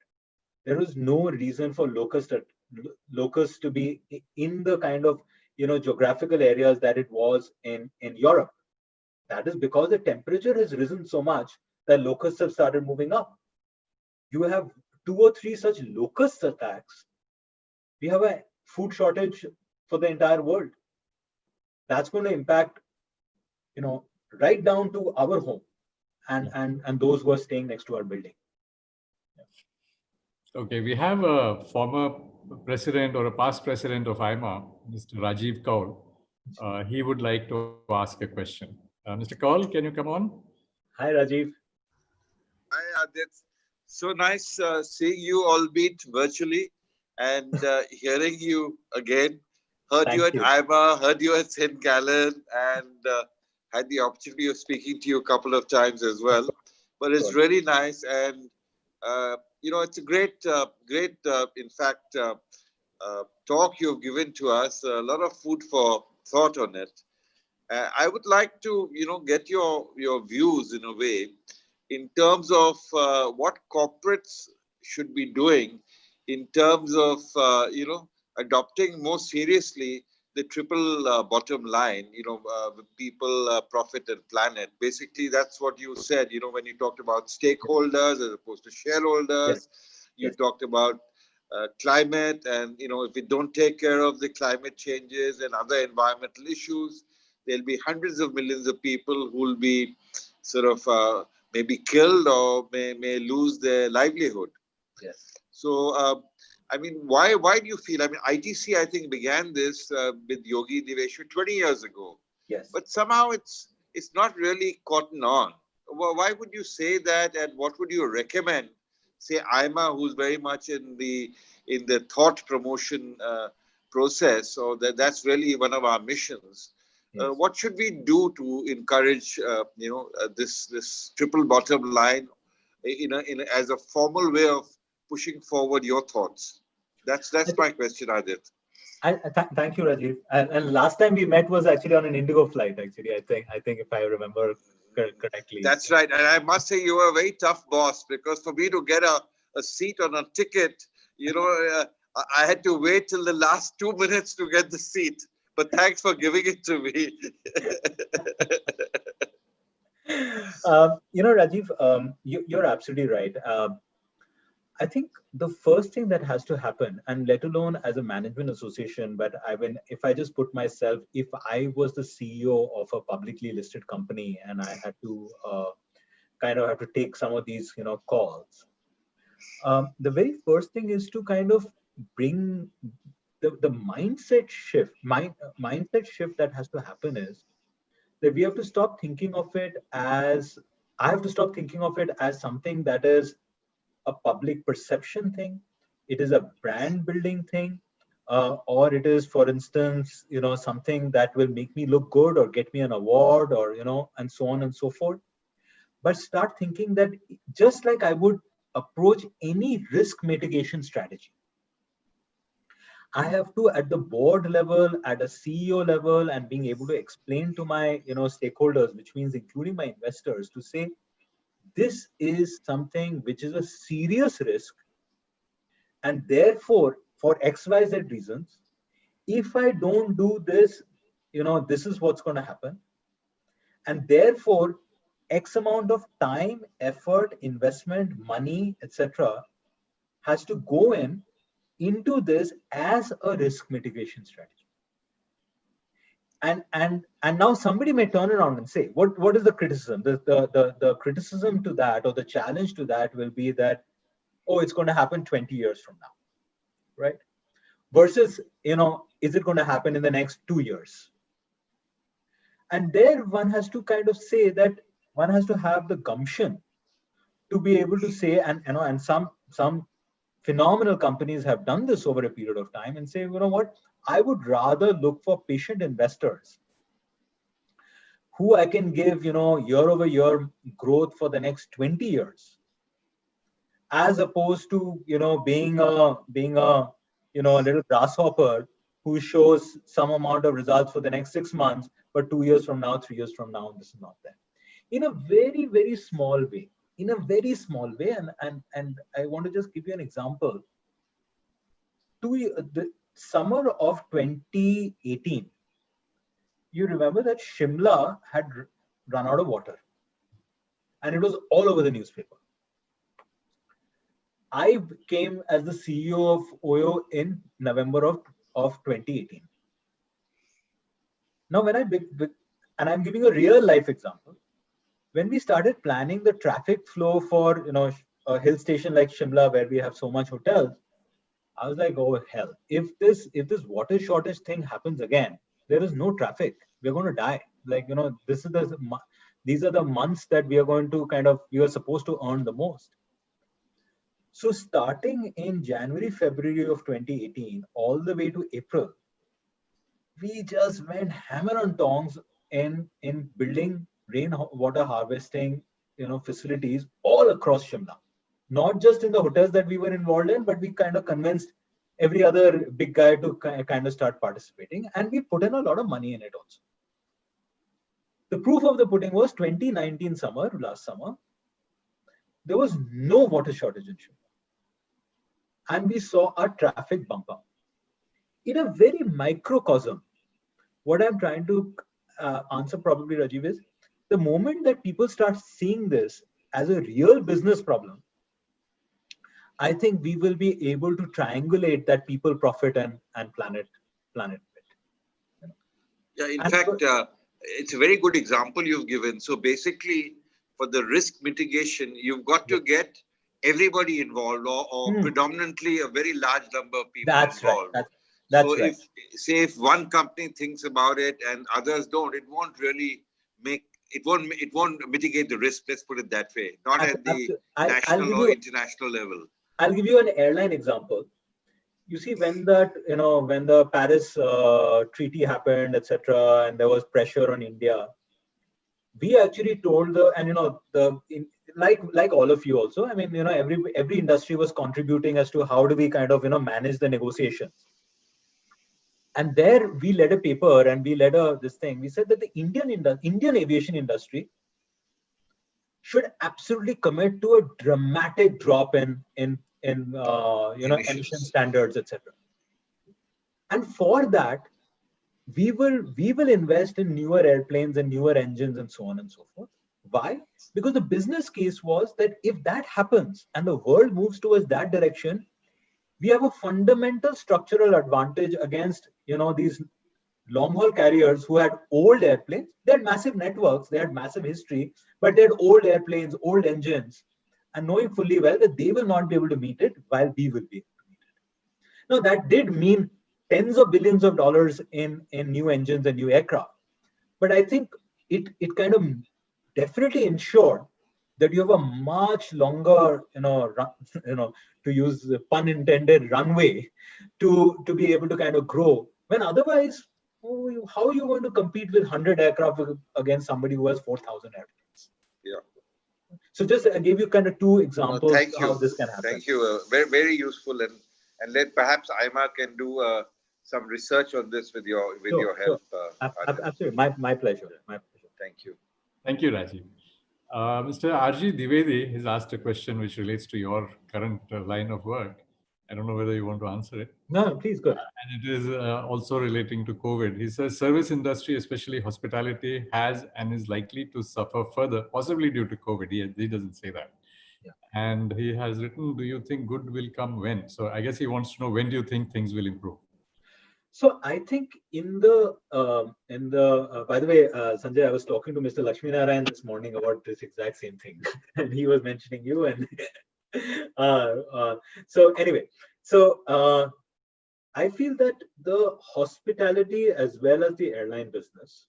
S2: There was no reason for locusts to be in the kind of, geographical areas that it was in Europe. That is because the temperature has risen so much that locusts have started moving up. You have 2 or 3 such locust attacks. We have a food shortage for the entire world. That's going to impact, right down to our home and those who are staying next to our building.
S3: Okay, we have a former president or a past president of AIMA, Mr. Rajiv Kaul. He would like to ask a question. Mr. Kaul, can you come on?
S2: Hi, Rajiv.
S4: Hi, Aditya. So nice seeing you, albeit virtually, and hearing you again. Heard you at AIMA, heard you at St. Gallen, and had the opportunity of speaking to you a couple of times as well. But it's really nice, and it's a great, in fact, talk you've given to us. A lot of food for thought on it. I would like to, get your views in a way, in terms of what corporates should be doing in terms of, adopting more seriously the triple bottom line, people, profit and planet. Basically, that's what you said, when you talked about stakeholders as opposed to shareholders. You talked about climate and, if we don't take care of the climate changes and other environmental issues, there'll be hundreds of millions of people who will be sort of maybe killed or may lose their livelihood.
S2: Yes.
S4: So, I mean, why do you feel? I mean, ITC, I think, began this with Yogi Deveshwar 20 years ago.
S2: Yes.
S4: But somehow it's not really caught on. Why would you say that, and what would you recommend? Say AIMA, who's very much in the thought promotion process, so that's really one of our missions. Yes. What should we do to encourage, this triple bottom line, as a formal way of pushing forward your thoughts? That's my question, Aditya.
S2: Thank you, Rajiv. And last time we met was actually on an Indigo flight. Actually, I think if I remember correctly.
S4: That's right. And I must say, you were a very tough boss, because for me to get a seat on a ticket, I had to wait till the last 2 minutes to get the seat. But thanks for giving it to me.
S2: Rajiv, you're absolutely right. I think the first thing that has to happen, and let alone as a management association, but if I just put myself, if I was the CEO of a publicly listed company and I had to kind of have to take some of these, calls, the very first thing is to kind of bring the mindset shift. Mindset shift that has to happen is that we have to stop thinking of it as I have to stop thinking of it as something that is a public perception thing, it is a brand building thing, or it is, for instance, something that will make me look good or get me an award, or and so on and so forth. But start thinking that just like I would approach any risk mitigation strategy, I have to, at the board level, at a CEO level, and being able to explain to my stakeholders, which means including my investors, to say this is something which is a serious risk, and therefore for XYZ reasons, if I don't do this, this is what's going to happen, and therefore X amount of time, effort, investment, money, etc. has to go into this as a risk mitigation strategy. And now somebody may turn around and say, what is the criticism? The criticism to that, or the challenge to that, will be that, oh, it's going to happen 20 years from now, right? Versus, is it going to happen in the next 2 years? And there one has to kind of say that one has to have the gumption to be able to say, and some phenomenal companies have done this over a period of time, and say, you know what, I would rather look for patient investors who I can give, year over year growth for the next 20 years, as opposed to, being a little grasshopper who shows some amount of results for the next 6 months, but 2 years from now, 3 years from now, this is not there. In a very, very small way. In a very small way, and I want to just give you an example. The summer of 2018, you remember that Shimla had run out of water, and it was all over the newspaper. I came as the CEO of OYO in November of 2018. Now, and I'm giving a real life example. When we started planning the traffic flow for a hill station like Shimla, where we have so much hotels, I was like, oh hell! If this water shortage thing happens again, there is no traffic. We're going to die. Like these are the months that we are supposed to earn the most. So starting in January, February of 2018, all the way to April, we just went hammer and tongs in building rainwater harvesting, facilities all across Shimla. Not just in the hotels that we were involved in, but we kind of convinced every other big guy to kind of start participating, and we put in a lot of money in it also. The proof of the pudding was 2019 summer, last summer, there was no water shortage in Shimla. And we saw our traffic bump up. In a very microcosm, what I'm trying to answer probably, Rajiv, is the moment that people start seeing this as a real business problem, I think we will be able to triangulate that people profit and planet bit.
S4: Yeah, in fact, it's a very good example you've given. So basically, for the risk mitigation, you've got to get everybody involved, or predominantly a very large number of people involved.
S2: Right. That's
S4: so
S2: right.
S4: if one company thinks about it and others don't, it won't really it won't mitigate the risk. Let's put it that way. Not at the national or international level.
S2: I'll give you an airline example. You see, when the Paris treaty happened, etc., and there was pressure on India, we actually told like all of you also. I mean, every industry was contributing as to how do we kind of manage the negotiations. And there we led a paper and we led this thing. We said that the Indian aviation industry should absolutely commit to a dramatic drop in emission standards, etc. And for that, we will invest in newer airplanes and newer engines and so on and so forth. Why? Because the business case was that if that happens and the world moves towards that direction, we have a fundamental structural advantage against these long-haul carriers who had old airplanes. They had massive networks, they had massive history, but they had old airplanes, old engines, and knowing fully well that they will not be able to meet it while we will be able to meet it. Now, that did mean tens of billions of dollars in new engines and new aircraft. But I think it kind of definitely ensured that you have a much longer, to use the pun intended, runway to be able to kind of grow. When otherwise, how are you going to compete with 100 aircraft against somebody who has 4,000 airplanes?
S4: Yeah.
S2: So just I gave you kind of two examples of how this can happen.
S4: Thank you. Very, very useful, and let perhaps AIMA can do some research on this with your help.
S2: Absolutely, my pleasure. My pleasure.
S4: Thank you.
S3: Thank you, Rajiv. Mr. R.G. Dwivedi has asked a question which relates to your current line of work. I don't know whether you want to answer it.
S2: No, please go.
S3: And it is also relating to COVID. He says, service industry, especially hospitality, has and is likely to suffer further, possibly due to COVID. He doesn't say that.
S2: Yeah.
S3: And he has written, do you think good will come when? So I guess he wants to know, when do you think things will improve?
S2: So I think by the way, Sanjay, I was talking to Mr. Lakshminarayan this morning about this exact same thing, and he was mentioning you. And so anyway, I feel that the hospitality as well as the airline business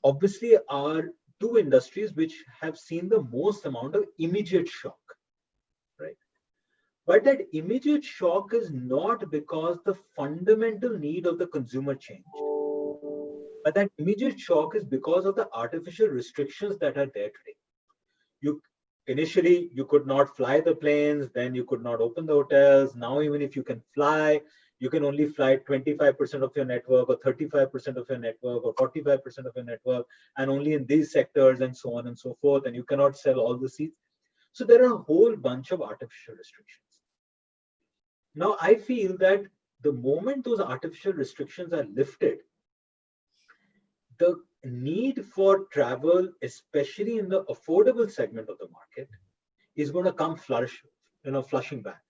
S2: obviously are two industries which have seen the most amount of immediate shock, right? But that immediate shock is not because the fundamental need of the consumer changed. But that immediate shock is because of the artificial restrictions that are there today. Initially, you could not fly the planes, then you could not open the hotels. Now, even if you can fly, you can only fly 25% of your network or 35% of your network or 45% of your network, and only in these sectors and so on and so forth. And you cannot sell all the seats. So there are a whole bunch of artificial restrictions. Now, I feel that the moment those artificial restrictions are lifted, the need for travel, especially in the affordable segment of the market, is going to come flushing back.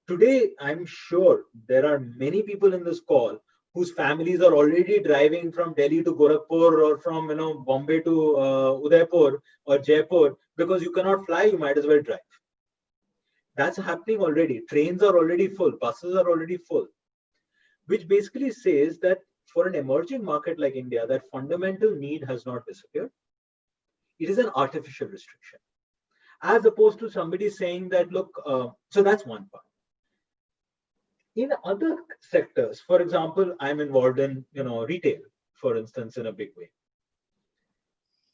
S2: Today, I'm sure there are many people in this call whose families are already driving from Delhi to Gorakhpur or from Bombay to Udaipur or Jaipur, because you cannot fly, you might as well drive. That's happening already. Trains are already full, buses are already full, which basically says that for an emerging market like India, that fundamental need has not disappeared. It is an artificial restriction, as opposed to somebody saying that, look, so that's one part. In other sectors, for example, I'm involved in retail, for instance, in a big way,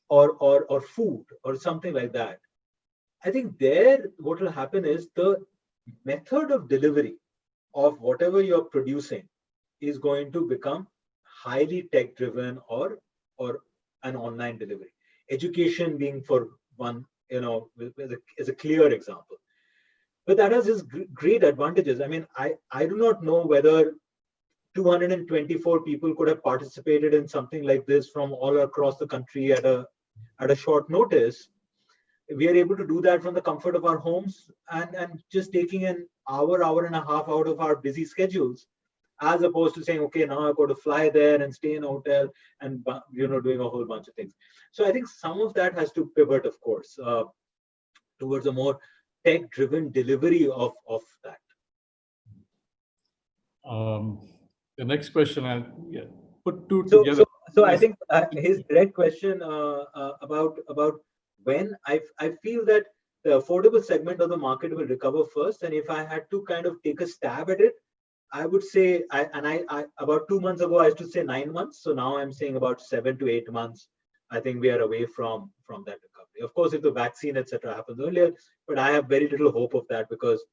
S2: or food or something like that. I think there what will happen is the method of delivery of whatever you're producing is going to become highly tech driven or an online delivery. Education being for one, is a clear example. But that has its great advantages. I mean, I do not know whether 224 people could have participated in something like this from all across the country at a short notice. We are able to do that from the comfort of our homes and just taking an hour and a half out of our busy schedules, as opposed to saying, okay, now I've got to fly there and stay in a hotel and doing a whole bunch of things. So I think some of that has to pivot, of course, towards a more tech-driven delivery of that.
S3: The next question, I'll put two together.
S2: So I think his direct question about when I feel that the affordable segment of the market will recover first, and if I had to kind of take a stab at it, I would say, I about 2 months ago I used to say 9 months, so now I'm saying about 7 to 8 months. I think we are away from that recovery. Of course, if the vaccine etc. happens earlier, but I have very little hope of that, because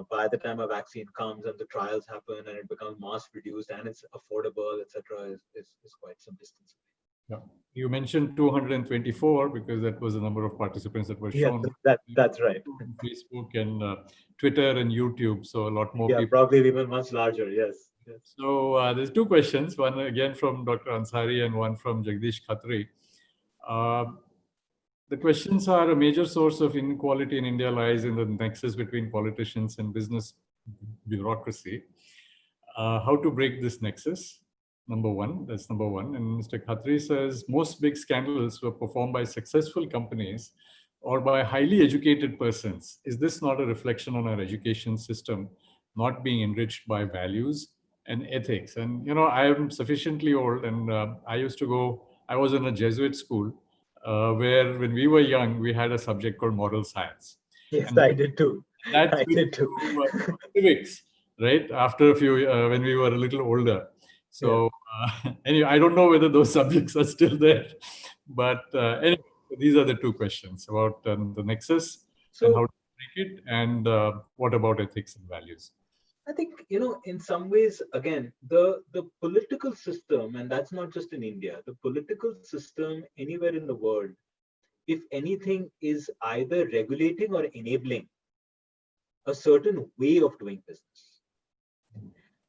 S2: by the time a vaccine comes and the trials happen and it becomes mass produced and it's affordable, etc., is quite some distance away.
S3: Yeah. You mentioned 224 because that was the number of participants that were shown.
S2: That's right.
S3: Facebook and Twitter and YouTube, so a lot more people.
S2: Probably even much larger. Yes.
S3: So there's two questions, one again from Dr. Ansari and one from Jagdish Khatri. The questions are: a major source of inequality in India lies in the nexus between politicians and business bureaucracy. How to break this nexus? Number one, that's number one. And Mr. Khatri says most big scandals were performed by successful companies or by highly educated persons. Is this not a reflection on our education system not being enriched by values and ethics? And I am sufficiently old, and I was in a Jesuit school where when we were young, we had a subject called moral science.
S2: Yes, and I did too.
S3: I did too. Civics, right? After a few, when we were a little older. So anyway, I don't know whether those subjects are still there, but anyway, these are the two questions about the nexus and how to break it, and what about ethics and values?
S2: I think, in some ways, again, the political system, and that's not just in India, the political system anywhere in the world, if anything, is either regulating or enabling a certain way of doing business.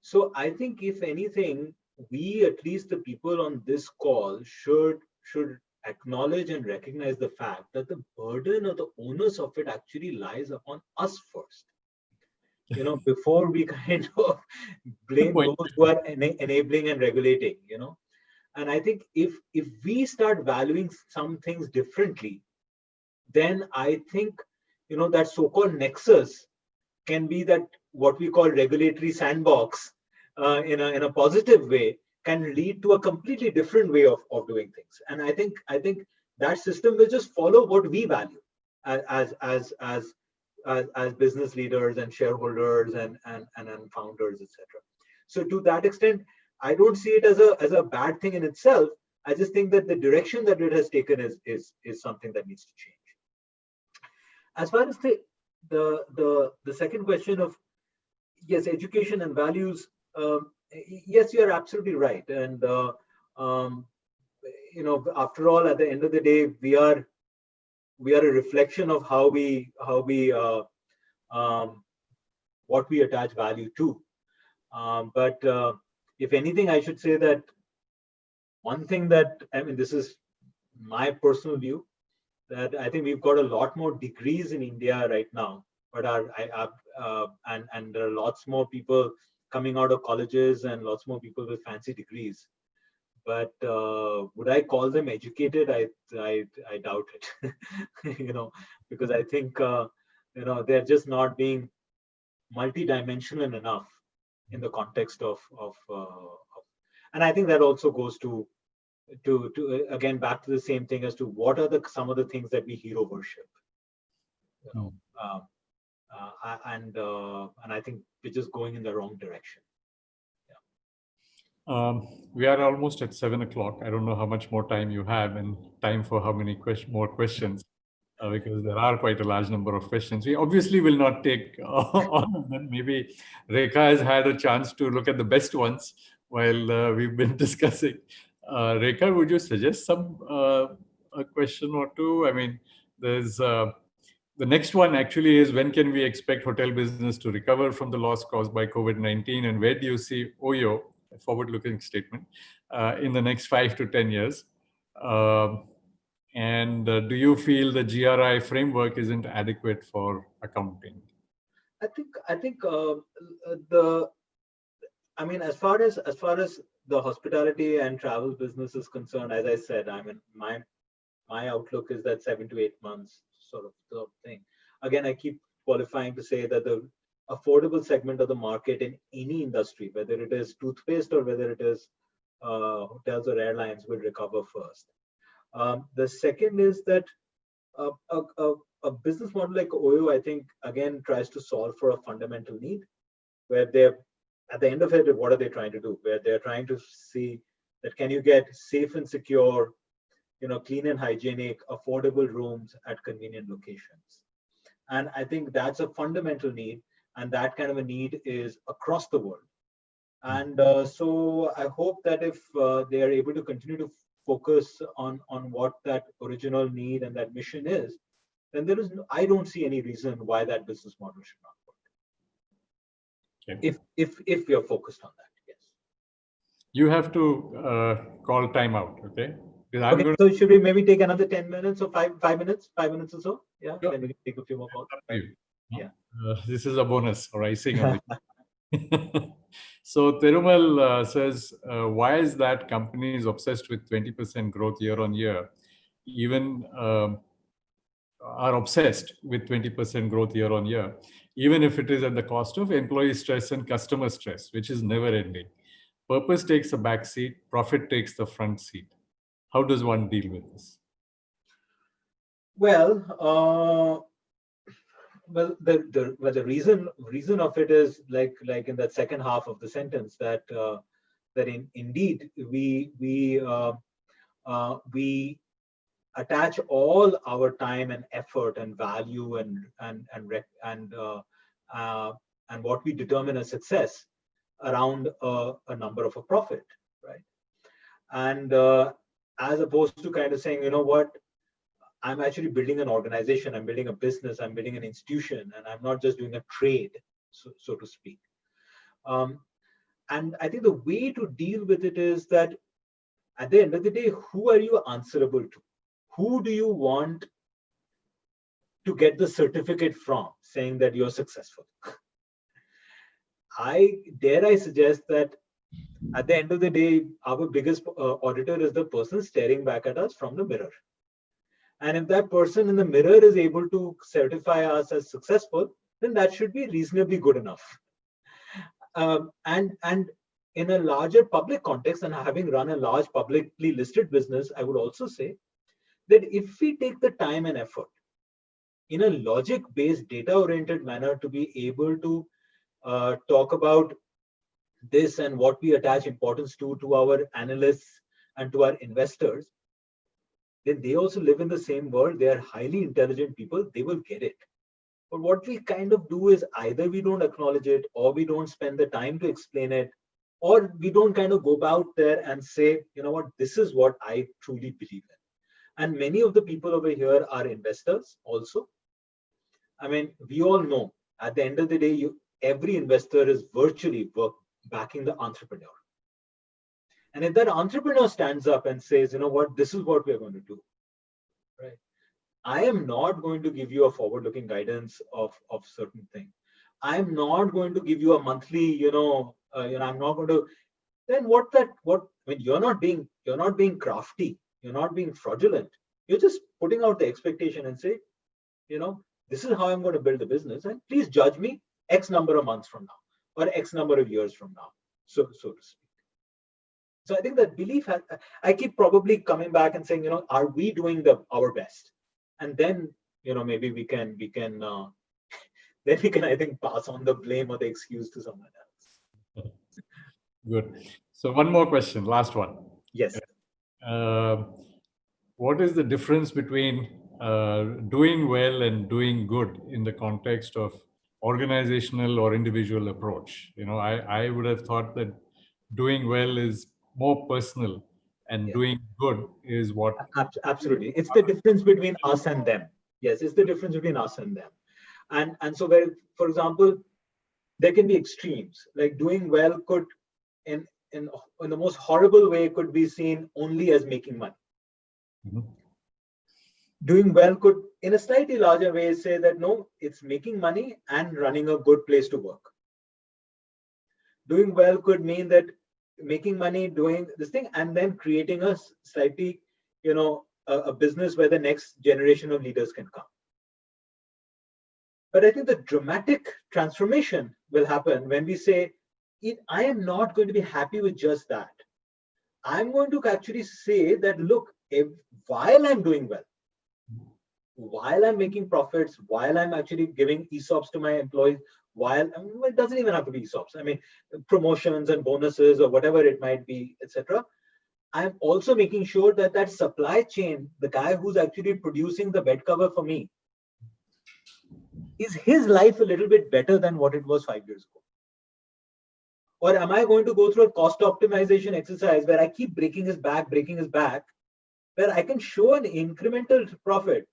S2: So I think, if anything, we, at least the people on this call, should acknowledge and recognize the fact that the burden or the onus of it actually lies upon us first. Before we kind of blame those who are enabling and regulating, And I think if we start valuing some things differently, then I think, that so-called nexus can be that what we call regulatory sandbox in a positive way can lead to a completely different way of doing things. And I think that system will just follow what we value as business leaders and shareholders and founders, etc. So to that extent, I don't see it as a bad thing in itself. I just think that the direction that it has taken is something that needs to change. As far as the second question of, yes, education and values, yes, you are absolutely right. And after all, at the end of the day, we are a reflection of what we attach value to. But if anything, I should say that one thing that, this is my personal view, that I think we've got a lot more degrees in India right now, but and there are lots more people coming out of colleges and lots more people with fancy degrees. But would I call them educated? I doubt it, because I think they're just not being multidimensional enough in the context of and I think that also goes to again back to the same thing as to what are some of the things that we hero worship, and I think we're just going in the wrong direction.
S3: We are almost at 7 o'clock. I don't know how much more time you have and time for how many more questions, because there are quite a large number of questions. We obviously will not take all of them. Maybe Rekha has had a chance to look at the best ones while we've been discussing. Rekha, would you suggest a question or two? I mean, there's the next one actually is, when can we expect hotel business to recover from the loss caused by COVID-19, and where do you see OYO, a forward-looking statement, in the next 5 to 10 years? And do you feel the GRI framework isn't adequate for accounting?
S2: I think as far as the hospitality and travel business is concerned, as I said, my outlook is that 7 to 8 months sort of thing. Again, I keep qualifying to say that the affordable segment of the market in any industry, whether it is toothpaste or whether it is hotels or airlines, will recover first. The second is that a business model like OYO, I think, again, tries to solve for a fundamental need, where they're, at the end of it, what are they trying to do? Where they're trying to see that can you get safe and secure, clean and hygienic, affordable rooms at convenient locations. And I think that's a fundamental need. And that kind of a need is across the world. And so I hope that if they are able to continue to focus on what that original need and that mission is, then there is I don't see any reason why that business model should not work. Okay. If we are focused on that, yes.
S3: You have to call timeout, okay?
S2: Okay, so should we maybe take another 10 minutes or 5 minutes or so? Yeah,
S3: sure.
S2: Then we can take a few more calls. Right?
S3: Yeah. This is a bonus or icing on the So Thirumal says, why is that companies obsessed with 20% growth year on year, even are obsessed with 20% growth year on year, even if it is at the cost of employee stress and customer stress, which is never ending. Purpose takes a back seat, profit takes the front seat. How does one deal with this?
S2: Well, the reason of it is like in that second half of the sentence that indeed we attach all our time and effort and value and what we determine as success around a number of a profit, right? And as opposed to kind of saying, you know what, I'm actually building an organization, I'm building a business, I'm building an institution, and I'm not just doing a trade, so to speak. And I think the way to deal with it is that at the end of the day, who are you answerable to? Who do you want to get the certificate from saying that you're successful? I suggest that at the end of the day, our biggest auditor is the person staring back at us from the mirror. And if that person in the mirror is able to certify us as successful, then that should be reasonably good enough. And in a larger public context, and having run a large publicly listed business, I would also say that if we take the time and effort in a logic-based, data-oriented manner to be able to talk about this and what we attach importance to our analysts and to our investors, then they also live in the same world. They are highly intelligent people. They will get it. But what we kind of do is either we don't acknowledge it, or we don't spend the time to explain it, or we don't kind of go out there and say, you know what, this is what I truly believe in. And many of the people over here are investors also. I mean, we all know at the end of the day, every investor is virtually backing the entrepreneur. And if that entrepreneur stands up and says, you know what, this is what we're going to do, right? I am not going to give you a forward-looking guidance of certain things. I'm not going to give you a monthly, I'm not going to. Then you're not being crafty, you're not being fraudulent. You're just putting out the expectation and say, this is how I'm going to build the business, and please judge me X number of months from now or X number of years from now, so to speak. So I think that belief I keep probably coming back and saying, are we doing our best? And then, maybe we can I think pass on the blame or the excuse to someone else.
S3: Good. So one more question, last one.
S2: Yes.
S3: What is the difference between doing well and doing good in the context of organizational or individual approach? I would have thought that doing well is more personal, and doing good is what.
S2: Absolutely. It's the difference between us and them. Yes, it's the difference between us and them. And so for example, there can be extremes. Like doing well could, in the most horrible way, could be seen only as making money. Mm-hmm. Doing well could, in a slightly larger way, say that no, it's making money and running a good place to work. Doing well could mean that making money, doing this thing, and then creating a slightly, a business where the next generation of leaders can come. But I think the dramatic transformation will happen when we say, I am not going to be happy with just that. I'm going to actually say that, look, while I'm doing well, while I'm making profits, while I'm actually giving ESOPs to my employees, it doesn't even have to be ESOPs. I mean, promotions and bonuses or whatever it might be, etc. I'm also making sure that supply chain, the guy who's actually producing the bed cover for me, is his life a little bit better than what it was 5 years ago? Or am I going to go through a cost optimization exercise where I keep breaking his back, where I can show an incremental profit,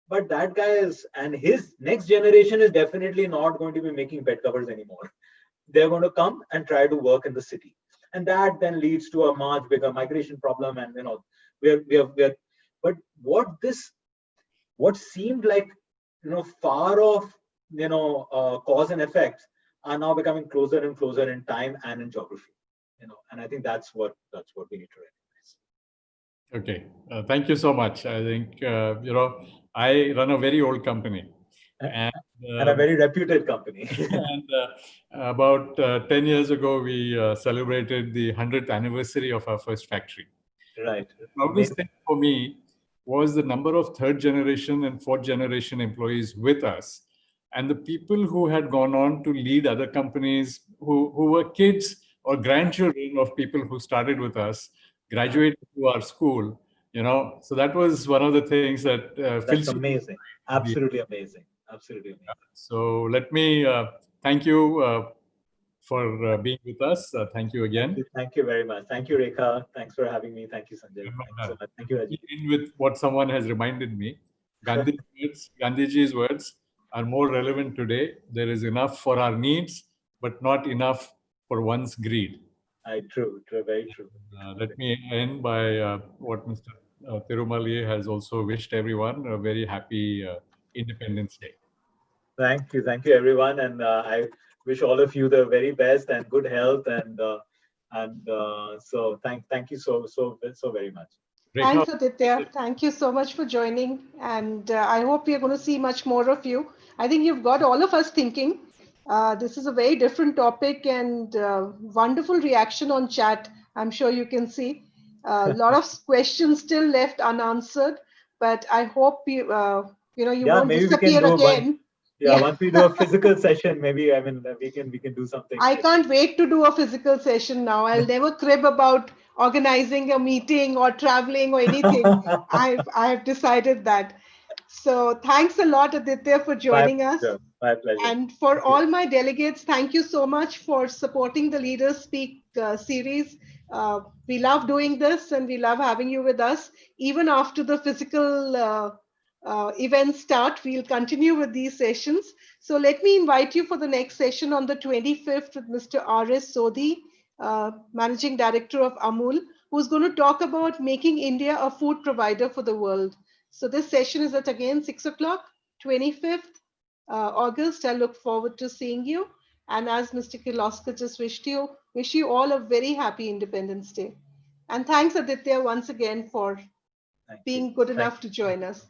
S2: but that guy is, and his next generation is definitely not going to be making bed covers anymore. They're going to come and try to work in the city. And that then leads to a much bigger migration problem. And, but what seemed like, far off, cause and effects are now becoming closer and closer in time and in geography, and I think that's what we need to recognize.
S3: Okay, thank you so much. I think, I run a very old company.
S2: And a very reputed company.
S3: And about 10 years ago, we celebrated the 100th anniversary of our first factory.
S2: Right.
S3: The proudest thing for me was the number of third generation and fourth generation employees with us, and the people who had gone on to lead other companies, who were kids or grandchildren of people who started with us, graduated to our school. So that was one of the things that
S2: that's amazing. Absolutely amazing. Absolutely amazing.
S3: So let me thank you for being with us. Thank you again.
S2: Thank you very much. Thank you, Rekha. Thanks for having me. Thank you, Sanjay. Thank you so much. Thank you, Ajit.
S3: In with what someone has reminded me, Gandhiji's words are more relevant today. There is enough for our needs, but not enough for one's greed.
S2: True, very true.
S3: Let me end by what Mr. Tirumali has also wished everyone a very happy Independence Day.
S2: Thank you, everyone, and I wish all of you the very best and good health, and so thank you so very much.
S1: Thanks, Aditya. Thank you so much for joining, and I hope we are going to see much more of you. I think you've got all of us thinking. This is a very different topic, and wonderful reaction on chat. I'm sure you can see a lot of questions still left unanswered, but I hope you won't disappear again.
S2: Once we do a physical session, maybe we can do something.
S1: I can't wait to do a physical session now. I'll never crib about organizing a meeting or traveling or anything. I've decided that. So thanks a lot, Aditya, for joining us.
S2: My pleasure.
S1: And for all my delegates, thank you so much for supporting the LeaderSpeak series. We love doing this and we love having you with us. Even after the physical events start, we'll continue with these sessions. So let me invite you for the next session on the 25th with Mr. R.S. Sodhi, Managing Director of Amul, who's going to talk about making India a food provider for the world. So this session is at again 6 o'clock, 25th August. I look forward to seeing you. And as Mr. Kirloskar just wish you all a very happy Independence Day. And thanks, Aditya, once again for being good enough to join us.